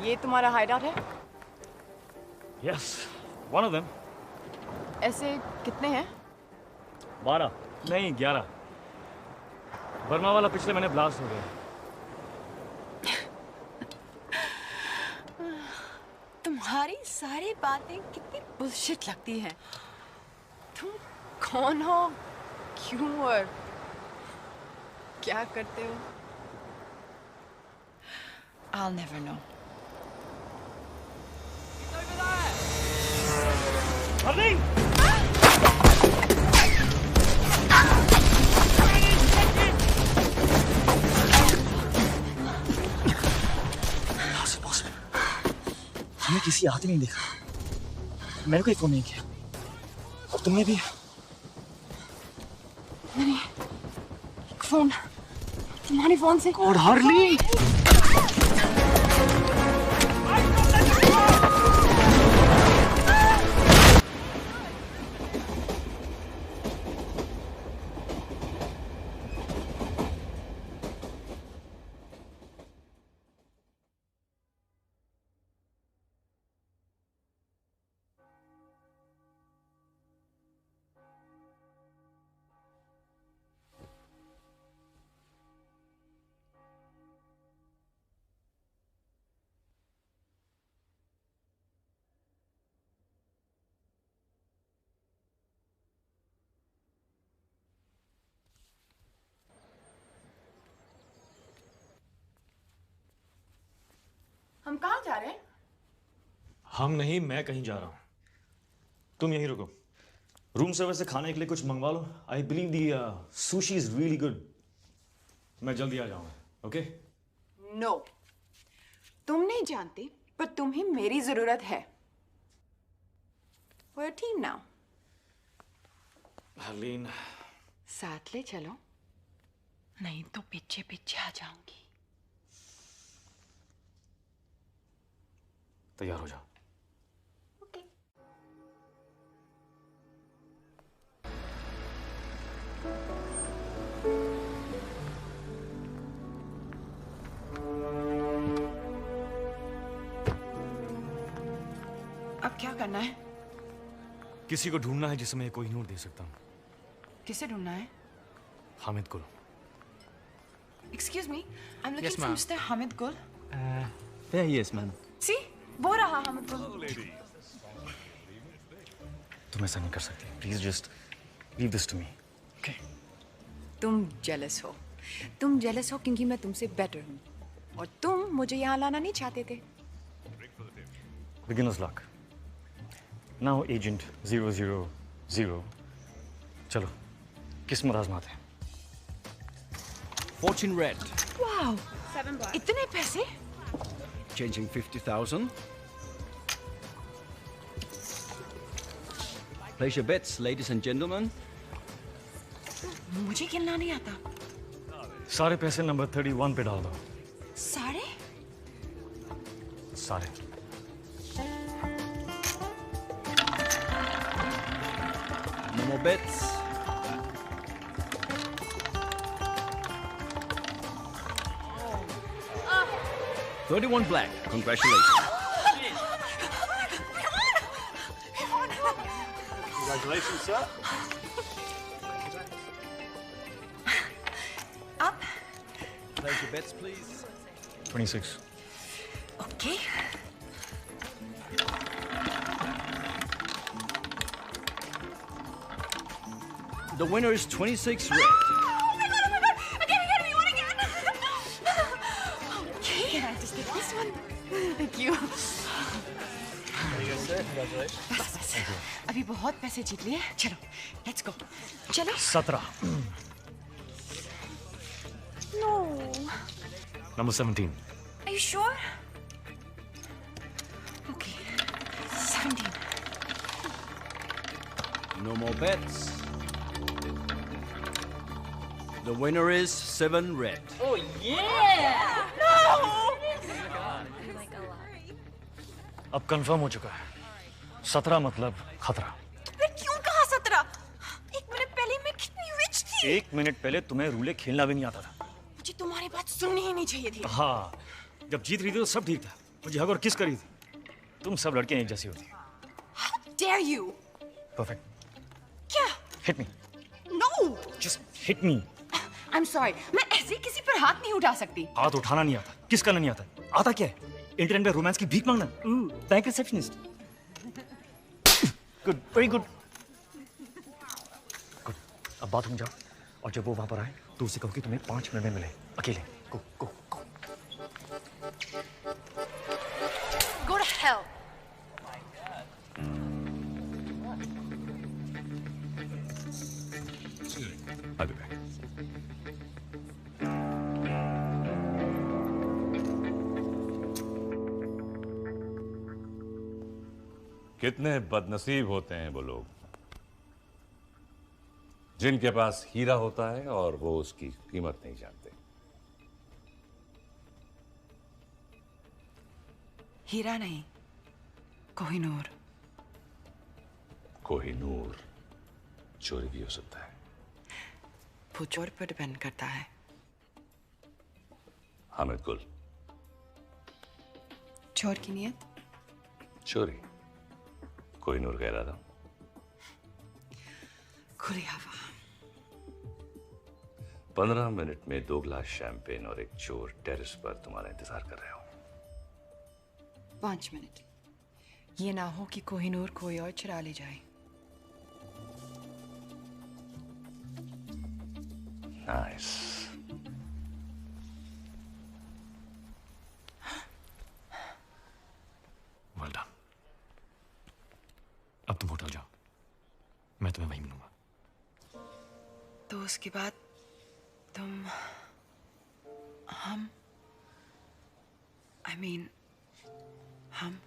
ये तुम्हारा हाइडआउट है? Yes, one of them. ऐसे कितने हैं? 12 नहीं 11। बर्मा वाला पिछले महीने ब्लास्ट हो गया। तुम्हारी सारी बातें कितनी बुलशिट लगती हैं। तुम कौन हो, क्यों और क्या करते हो? I'll never know. हरलीन! किसी हाथ ही नहीं देखा, मैंने कोई फोन नहीं किया, और तुमने भी? मैंने एक फोन तुम्हारे फोन से। और हार्ली, हम कहाँ जा रहे हैं? हम नहीं, मैं कहीं जा रहा हूँ, तुम यहीं रुको। रूम सर्विस से खाने के लिए कुछ मंगवा लो। I believe the sushi is really good. मैं जल्दी आ जाऊंगा, ओके? नो, तुम नहीं जानती, पर तुम्हें मेरी जरूरत है। We're a team now. Harleen, साथ ले चलो, नहीं तो पीछे पीछे आ जाऊंगी। तैयार हो जाओ। अब क्या करना है? किसी को ढूंढना है जिसे मैं कोहिनूर दे सकता हूँ। किसे ढूंढना है? हामिद गुल। Excuse me, I'm looking Yes, for ma'am. Mr. Hamid Gul. There he is, ma'am. See, वो रहा Hamid Gul. तुम ऐसा नहीं कर सकती। Please just leave this to me, okay? तुम जेलस हो। तुम जेलस हो क्योंकि मैं तुमसे बेटर हूँ, और तुम मुझे यहाँ लाना नहीं चाहते थे। Beginners luck. Now agent 000। चलो, किस्मत आजमाते हैं। Fortune red. वाह, इतने पैसे? Changing 50,000. Place your bets, ladies and gentlemen. मुझे खेलना नहीं आता। सारे पैसे नंबर 31 पे डाल दो। सारे? सारे। No more bets. Ah. 31 black. Congratulations. Congratulations, sir. Up. Place your bets, please. 26. Okay. The winner is 26 red. Oh my god! Again, we won again! Okay, can I just take this one? Thank you. There you go, sir. Congratulations. बस अभी बहुत पैसे जीत लिए। चलो, let's go. चलो। 17. No. Number 17. Are you sure? Okay. 17. No more bets. The winner is 7 red. Oh yeah! No! अब confirm हो चुका है। 17 मतलब खतरा। मैं क्यों कहा 17? एक मिनट पहले मैं कितनी रिच थी। एक मिनट पहले तुम्हें रूले खेलना भी नहीं आता था। मुझे तुम्हारी बात सुननी ही नहीं चाहिए थी। हाँ, जब जीत रही थी तो सब ठीक था। मुझे हग और किस करी थी। तुम सब लड़कियां एक जैसी होती। How dare you? परफेक्ट। क्या? Hit me. No! Just hit me. I'm sorry. मैं ऐसे किसी पर हाथ नहीं उठा सकती। हाथ उठाना नहीं आता, किस करना नहीं आता। आता क्या है? इंटरनेट पे रोमांस की भीख मांगना। Bank receptionist. Good, very good. Good, अब बाथरूम जाओ, और जब वो वहां पर आए तो उसे कहो कि तुम्हें 5 मिनट में मिले, अकेले। गो गो गो। Go to hell. I'll be back. कितने बदनसीब होते हैं वो लोग जिनके पास हीरा होता है और वो उसकी कीमत नहीं जानते। हीरा नहीं, कोहिनूर। कोहिनूर चोरी भी हो सकता है। वो चोर पर डिपेंड करता है। हामिद गुल, चोर की नियत? चोरी। कोहिनूर कह रहा था। खुली हवा। 15 मिनट में 2 गिलास शैंपेन और एक चोर टेरेस पर तुम्हारा इंतजार कर रहे हो। 5 मिनट। ये ना हो कि कोहिनूर कोई और चुरा ले जाए। नाइस। Well done. अब तुम होटल जाओ, मैं तुम्हें वहीं मिलूंगा। तो उसके बाद तुम हम हम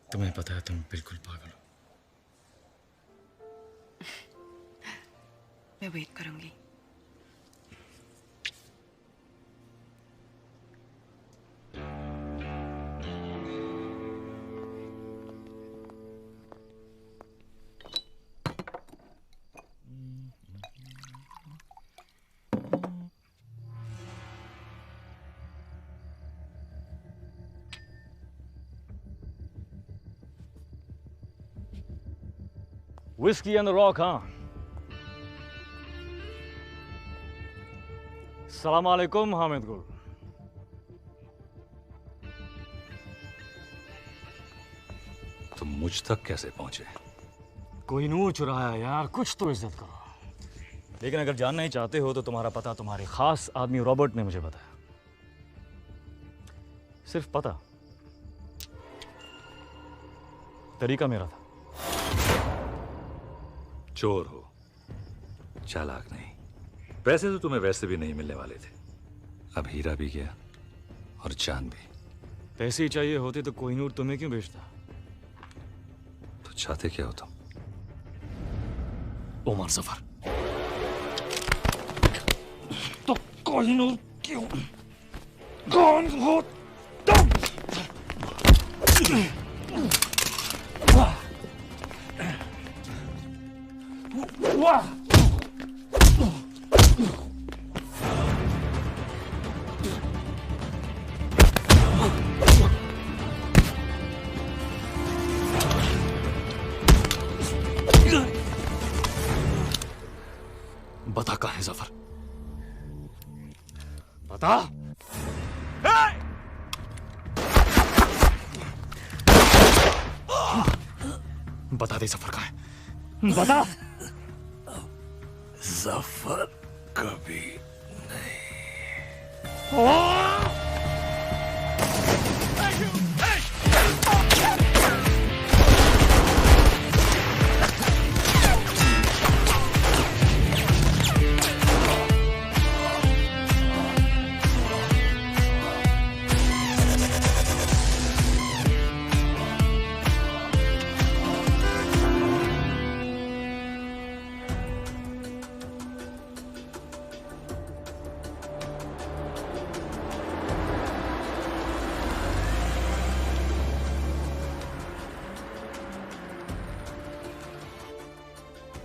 तुम्हें पता है तुम बिल्कुल पागल हो। मैं वेट करूंगी। Whiskey on the rock, huh? सलाम अलैकुम हामिद गुल। तुम मुझ तक कैसे पहुंचे? कोहिनूर चुराया यार, कुछ तो इज्जत करो। लेकिन अगर जानना ही चाहते हो तो तुम्हारा पता तुम्हारे खास आदमी रॉबर्ट ने मुझे बताया। सिर्फ पता, तरीका मेरा था। चोर हो, चालाक नहीं। पैसे तो तुम्हें वैसे भी नहीं मिलने वाले थे। अब हीरा भी गया और जान भी। पैसे ही चाहिए होते तो कोहिनूर तुम्हें क्यों बेचता? तो चाहते क्या हो तुम? ओमर जफर। तो कोहिनूर क्यों? कौन हो तुम? वाह! बता कहाँ है जफर? बता। बता दे जफर कहाँ है? बता। जफर कभी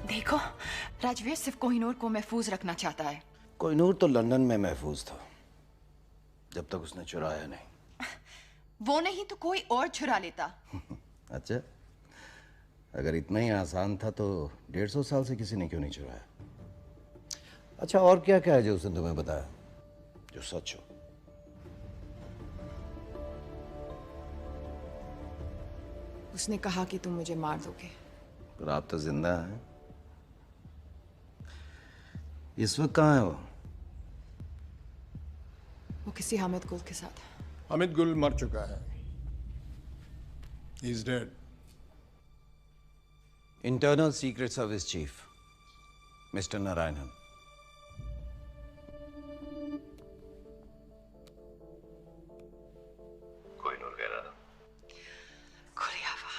देखो, राजवीर सिर्फ कोहिनूर को महफूज रखना चाहता है। कोहिनूर तो लंदन में महफूज था जब तक उसने चुराया नहीं। वो नहीं तो कोई और चुरा लेता। अच्छा, अगर इतना ही आसान था तो 150 साल से किसी ने क्यों नहीं चुराया? अच्छा, और क्या क्या है जो उसने तुम्हें बताया जो सच हो? उसने कहा कि तुम मुझे मार दोगे। पर आप तो जिंदा हैं। इस वक्त कहाँ है वो? वो किसी हामिद गुल के साथ। हामिद गुल मर चुका है। He is dead. Internal secret service chief mister Narayanan. Kohinoor कह रहा था। खुली हवा।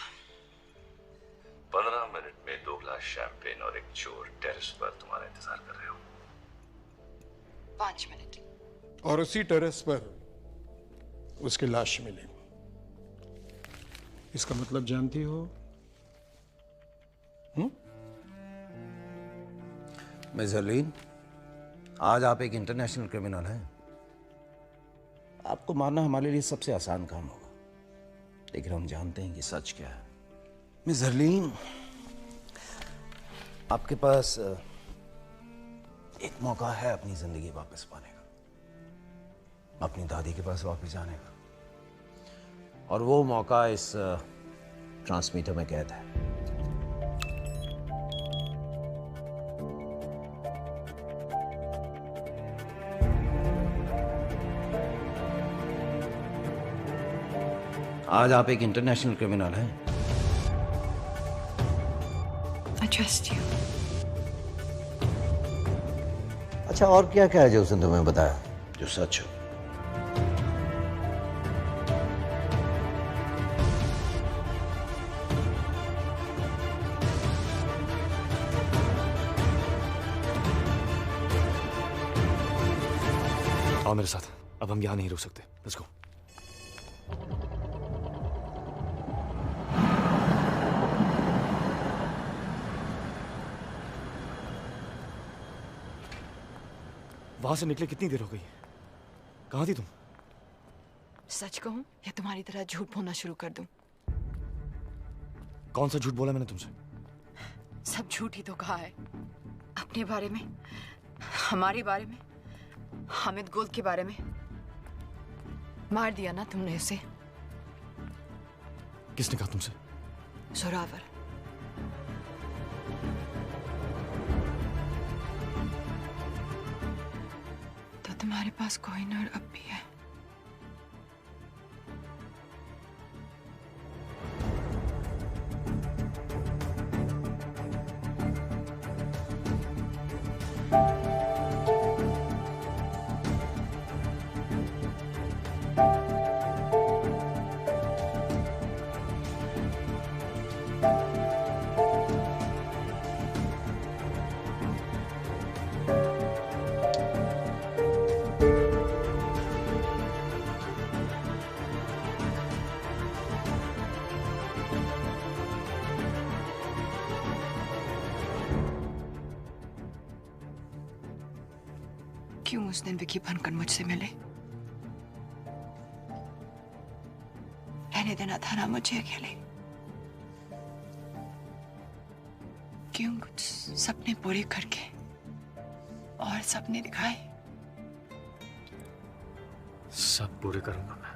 चोर टेरेस पर तुम्हारा इंतजार कर रहे हो। 5 मिनट। और उसी टेरेस पर उसकी लाश मिली। इसका मतलब जानती हो? मिस हरलीन, आज आप एक इंटरनेशनल क्रिमिनल हैं। आपको मारना हमारे लिए सबसे आसान काम होगा, लेकिन हम जानते हैं कि सच क्या है। मिस हरलीन, आपके पास एक मौका है अपनी जिंदगी वापस पाने का, अपनी दादी के पास वापस जाने का, और वो मौका इस ट्रांसमीटर में कैद है। आज आप एक इंटरनेशनल क्रिमिनल हैं। I trust you. अच्छा, और क्या क्या है जो उसने तुम्हें बताया जो सच हो? आओ मेरे साथ, अब हम यहाँ नहीं रुक सकते। Let's go. वहां से निकले कितनी देर हो गई? कहाँ थी तुम? सच कहूं या तुम्हारी तरह झूठ बोलना शुरू कर दूं? कौन सा झूठ बोला मैंने तुमसे? सब झूठ ही तो कहा है। अपने बारे में, हमारे बारे में, हामिद गुल के बारे में। मार दिया ना तुमने उसे। किसने कहा तुमसे? जोरावर। तो तुम्हारे पास कोहिनूर अब भी है। क्यों उस दिन विकी बनकर मुझसे मिले? रहने देना था ना मुझे अकेले। क्यों कुछ सपने पूरे करके और सपने दिखाए? सब पूरे करूंगा मैं।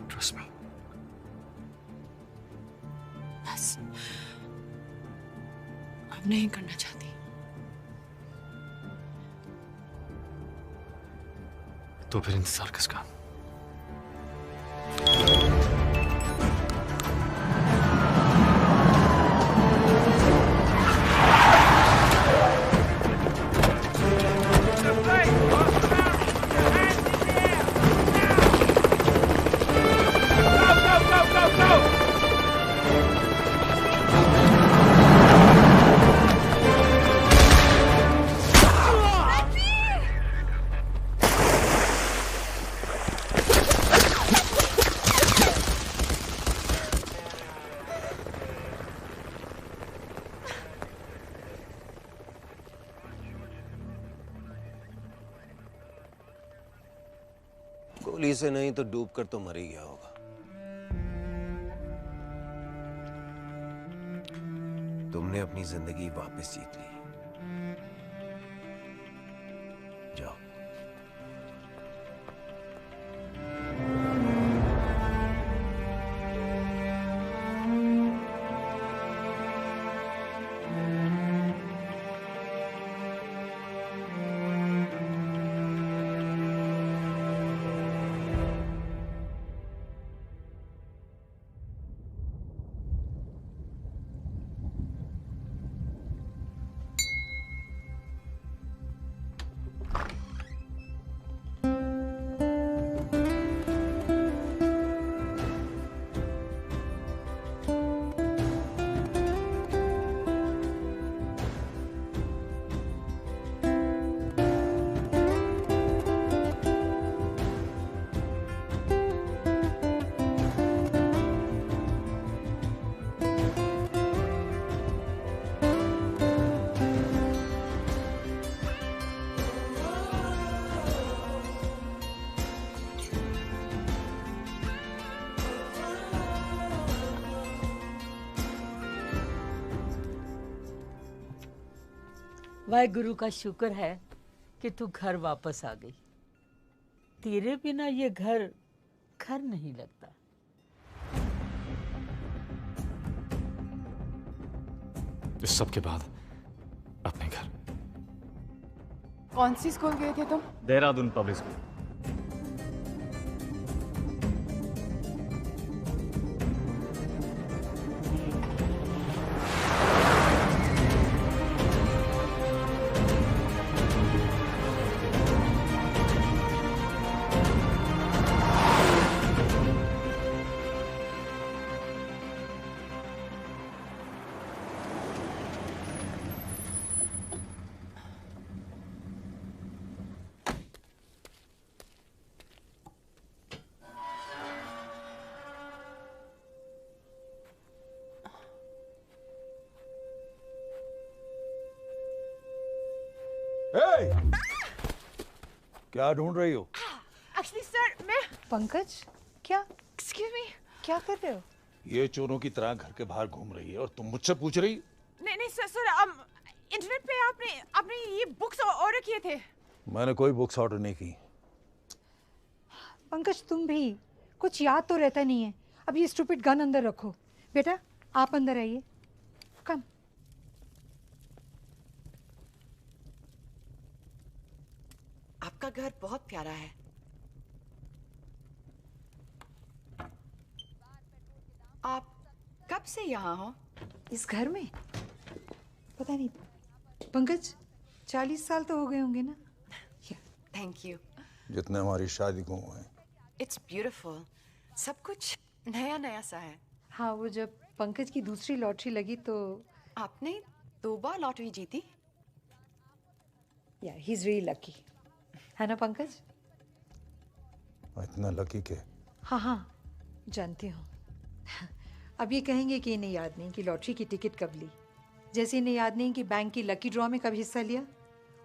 Trust me. बस अब नहीं करना चाहती। तो फिर इंतजार किसका? गोली से नहीं तो डूब कर तो मर ही गया होगा। तुमने अपनी जिंदगी वापस जीत ली। जाओ। वाहेगुरु का शुक्र है कि तू घर वापस आ गई। तेरे बिना ये घर घर नहीं लगता। इस सब के बाद अपने घर। कौन सी स्कूल गए थे तुम? Dehradun public school. क्या ढूंढ रही हो? एक्चुअली सर मैं पंकज, क्या एक्सक्यूज मी क्या कर रहे हो? ये चोरों की तरह घर के बाहर घूम रही है और तुम मुझसे पूछ रही? नहीं नहीं सर इंटरनेट पे आपने ये बुक्स ऑर्डर किए थे। मैंने कोई बुक्स ऑर्डर नहीं की। पंकज तुम भी कुछ याद तो रहता नहीं है। अब ये स्टूपिड गन अंदर रखो। बेटा आप अंदर आइए। कम। आपका घर बहुत प्यारा है। आप कब से यहाँ हो? इस घर में पता नहीं पंकज 40 साल तो हो गए होंगे ना। Thank you. जितने हमारी शादी को हुए हैं। It's beautiful. सब कुछ नया नया सा है। हाँ, वो जब पंकज की दूसरी लॉटरी लगी तो आपने 2 बार लॉटरी जीती। या ही इज रियली लकी, है ना पंकज? इतना लकी के? हाँ हाँ जानती हूँ। अब ये कहेंगे कि इन्हें याद नहीं कि लॉटरी की टिकट कब ली, जैसे इन्हें याद नहीं कि बैंक की लकी ड्रॉ में कब हिस्सा लिया,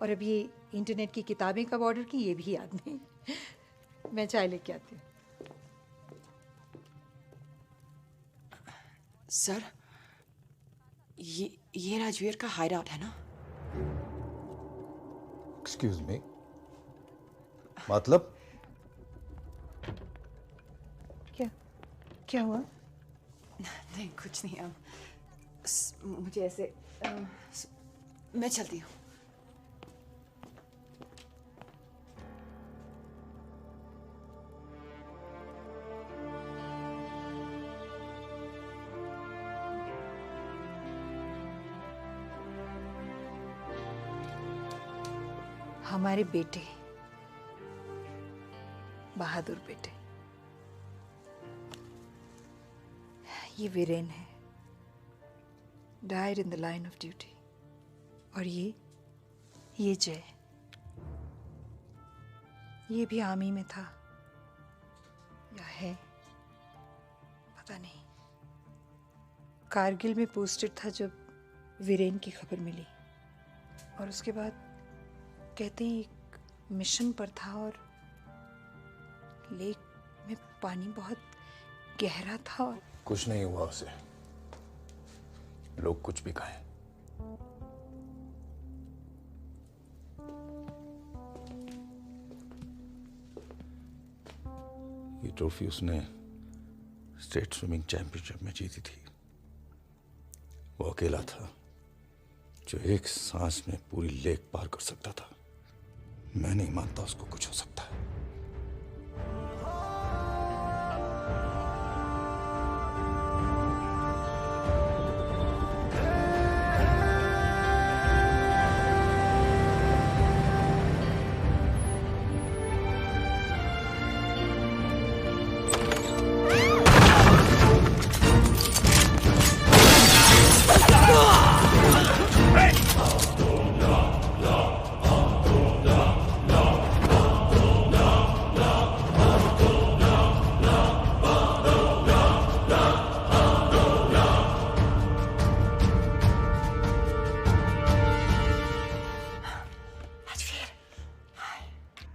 और अब ये इंटरनेट की किताबें कब ऑर्डर की ये भी याद नहीं। मैं चाय लेके आती हूँ। सर ये राजवीर का हाइड आउट है ना? एक्सक्यूज मी, मतलब? क्या हुआ? नहीं कुछ नहीं। अब मुझे ऐसे मैं चलती हूँ। हमारे बेटे, बहादुर बेटे, ये वीरेन है, died in the line of duty. और ये जय, ये भी आर्मी में था या है पता नहीं। कारगिल में पोस्टेड था जब वीरेन की खबर मिली, और उसके बाद कहते हैं एक मिशन पर था और लेक में पानी बहुत गहरा था और कुछ नहीं हुआ उसे, लोग कुछ भी कहें। ये ट्रॉफी उसने स्टेट स्विमिंग चैंपियनशिप में जीती थी। वो अकेला था जो एक सांस में पूरी लेक पार कर सकता था। मैं नहीं मानता उसको कुछ हो सकता है।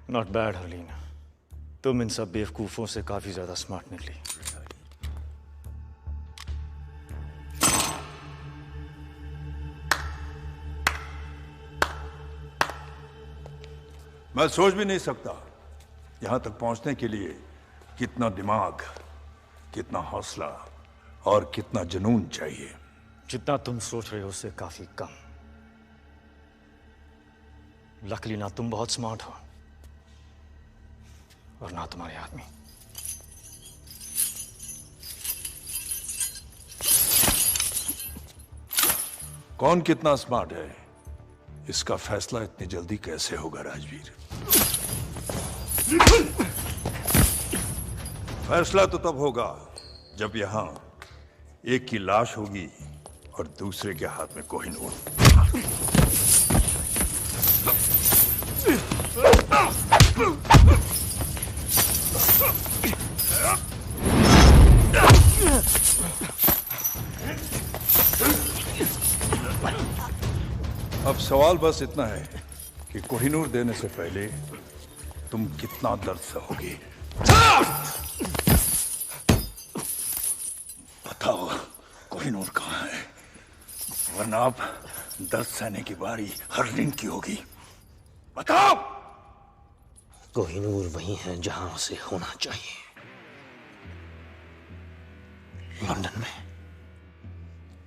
नॉट बैड हरलीन, तुम इन सब बेवकूफों से काफी ज्यादा स्मार्ट निकली। मैं सोच भी नहीं सकता यहां तक पहुंचने के लिए कितना दिमाग, कितना हौसला और कितना जुनून चाहिए। जितना तुम सोच रहे हो उससे काफी कम। लकली ना तुम बहुत स्मार्ट हो और ना तुम्हारे आदमी। कौन कितना स्मार्ट है इसका फैसला इतनी जल्दी कैसे होगा राजवीर? फैसला तो तब होगा जब यहां एक की लाश होगी और दूसरे के हाथ में कोहिनूर। अब सवाल बस इतना है कि कोहिनूर देने से पहले तुम कितना दर्द सहोगे। बताओ कोहिनूर कहाँ है, वरना अब दर्द सहने की बारी हरलीन की होगी। बताओ। कोहिनूर वही है जहां उसे होना चाहिए, लंदन में।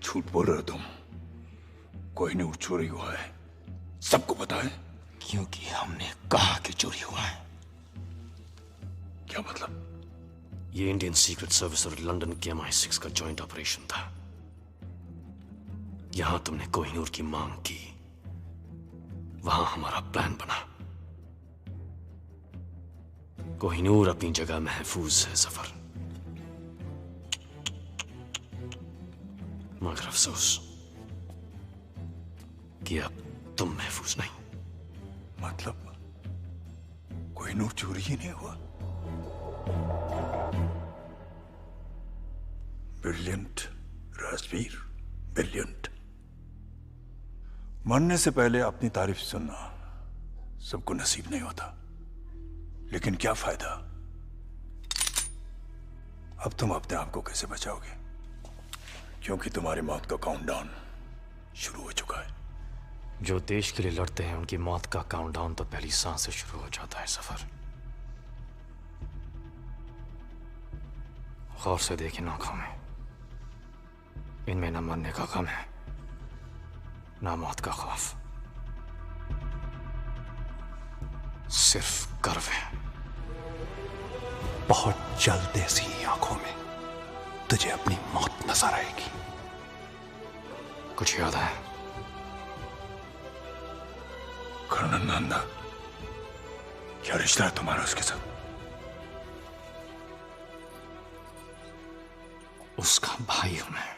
झूठ बोल रहे हो तुम। कोहिनूर चोरी हुआ है, सबको पता है। क्योंकि हमने कहा कि चोरी हुआ है। क्या मतलब? ये इंडियन सीक्रेट सर्विस और लंदन के MI6 का जॉइंट ऑपरेशन था। यहां तुमने कोहिनूर की मांग की, वहां हमारा प्लान बना। कोहिनूर अपनी जगह महफूज है सफर, मगर अफसोस कि अब तुम महफूज नहीं। मतलब कोहिनूर चोरी ही नहीं हुआ? Brilliant Rajveer, brilliant. मरने से पहले अपनी तारीफ सुनना सबको नसीब नहीं होता, लेकिन क्या फायदा? अब तुम अपने आप को कैसे बचाओगे? क्योंकि तुम्हारी मौत का काउंटडाउन शुरू हो चुका है। जो देश के लिए लड़ते हैं उनकी मौत का काउंटडाउन तो पहली सांस से शुरू हो जाता है सफर। गौर से देखें आंखों में, इनमें न मरने का गम है, न मौत का खौफ, सिर्फ गर्व है। बहुत जल्द ऐसी आंखों में तुझे अपनी मौत नजर आएगी। कुछ याद है? कर्नल नंदा, क्या रिश्ता है तुम्हारा उसके साथ? उसका भाई हूं मैं।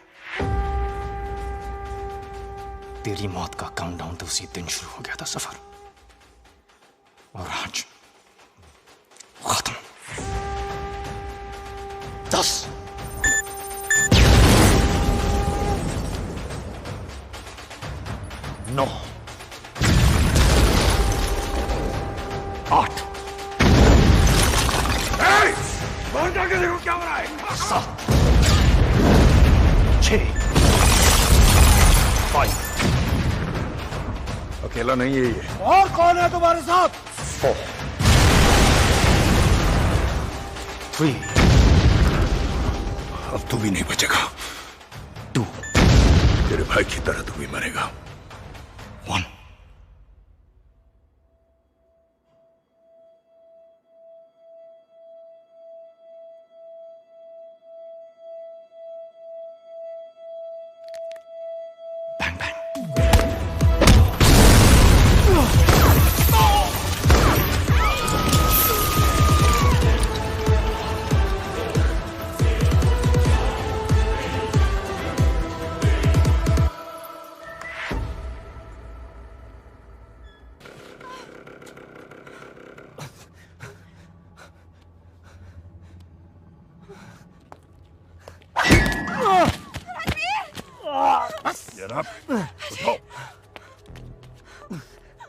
तेरी मौत का काउंटडाउन तो उसी दिन शुरू हो गया था सफर, और आज खत्म। 10 9 8 फोन करके देखो क्या हो रहा है। 7 6 5 अकेला नहीं है ये। और कौन है तुम्हारे साथ? 4 3 अब तू भी नहीं बचेगा। 2 तेरे भाई की तरह तू भी मरेगा। 1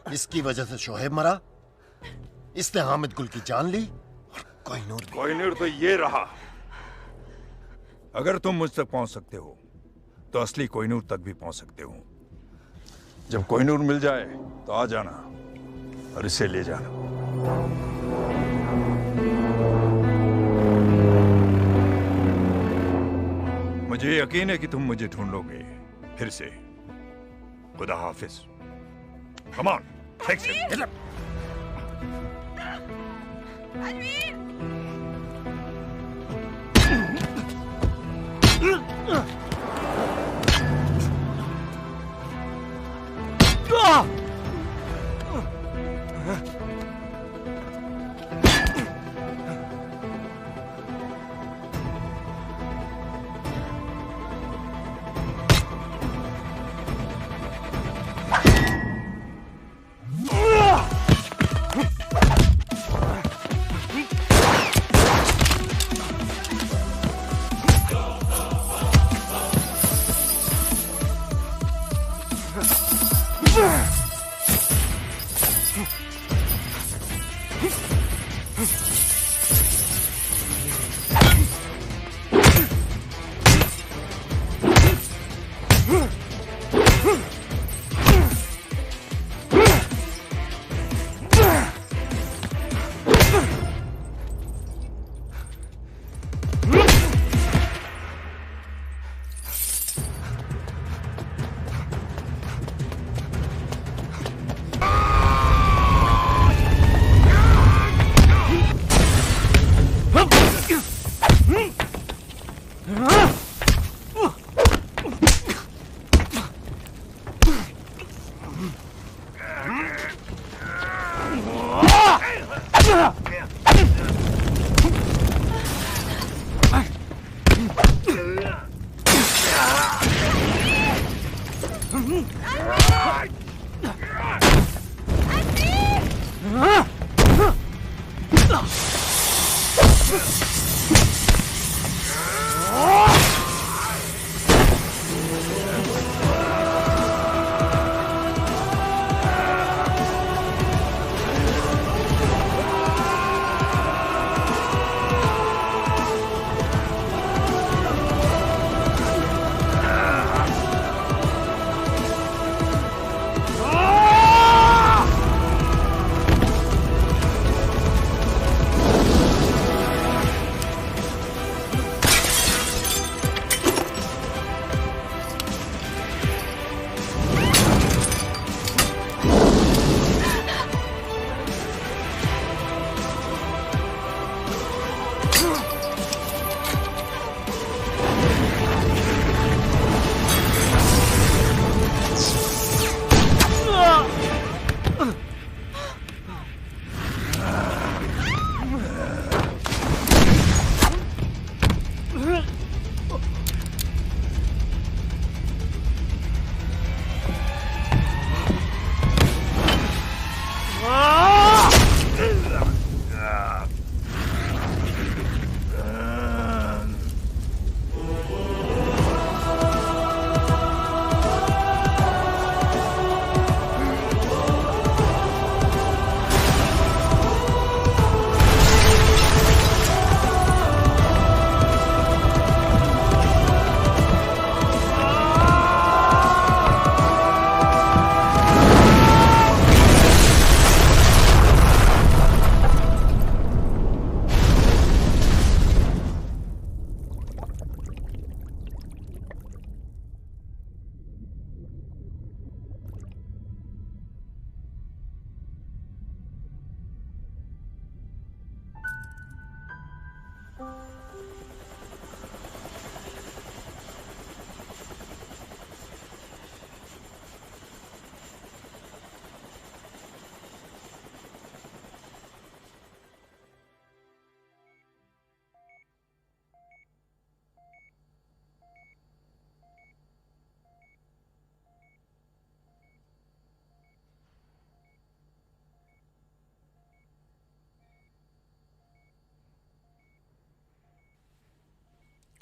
इसकी वजह से शोहेब मरा, इसने हामिद गुल की जान ली, और कोहिनूर भी। कोहिनूर तो ये रहा। अगर तुम मुझ तक पहुंच सकते हो तो असली कोहिनूर तक भी पहुंच सकते हो। जब कोहिनूर मिल जाए तो आ जाना और इसे ले जाना। मुझे यकीन है कि तुम मुझे ढूंढोगे फिर से। खुदा हाफिज। Come on, take it.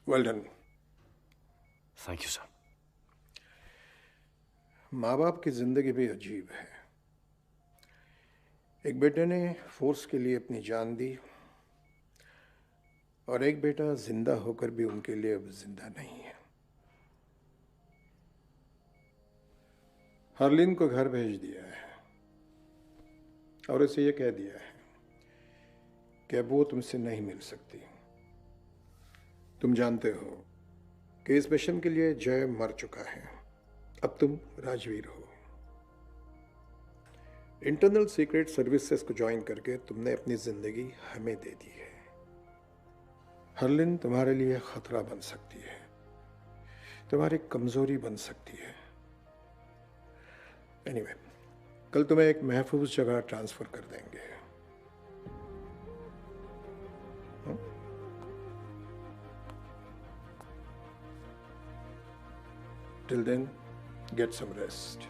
Well done. Thank you sir. माँ बाप की जिंदगी भी अजीब है। एक बेटे ने फोर्स के लिए अपनी जान दी और एक बेटा जिंदा होकर भी उनके लिए अब जिंदा नहीं है। हरलीन को घर भेज दिया है और उसे ये कह दिया है कि अब वो तुमसे नहीं मिल सकती। तुम जानते हो कि इस मिशन के लिए जय मर चुका है, अब तुम राजवीर हो। इंटरनल सीक्रेट सर्विसेज को ज्वाइन करके तुमने अपनी जिंदगी हमें दे दी है। हरलिन तुम्हारे लिए खतरा बन सकती है, तुम्हारी कमजोरी बन सकती है। एनीवे, कल तुम्हें एक महफूज जगह ट्रांसफर कर देंगे। Till then, get some rest.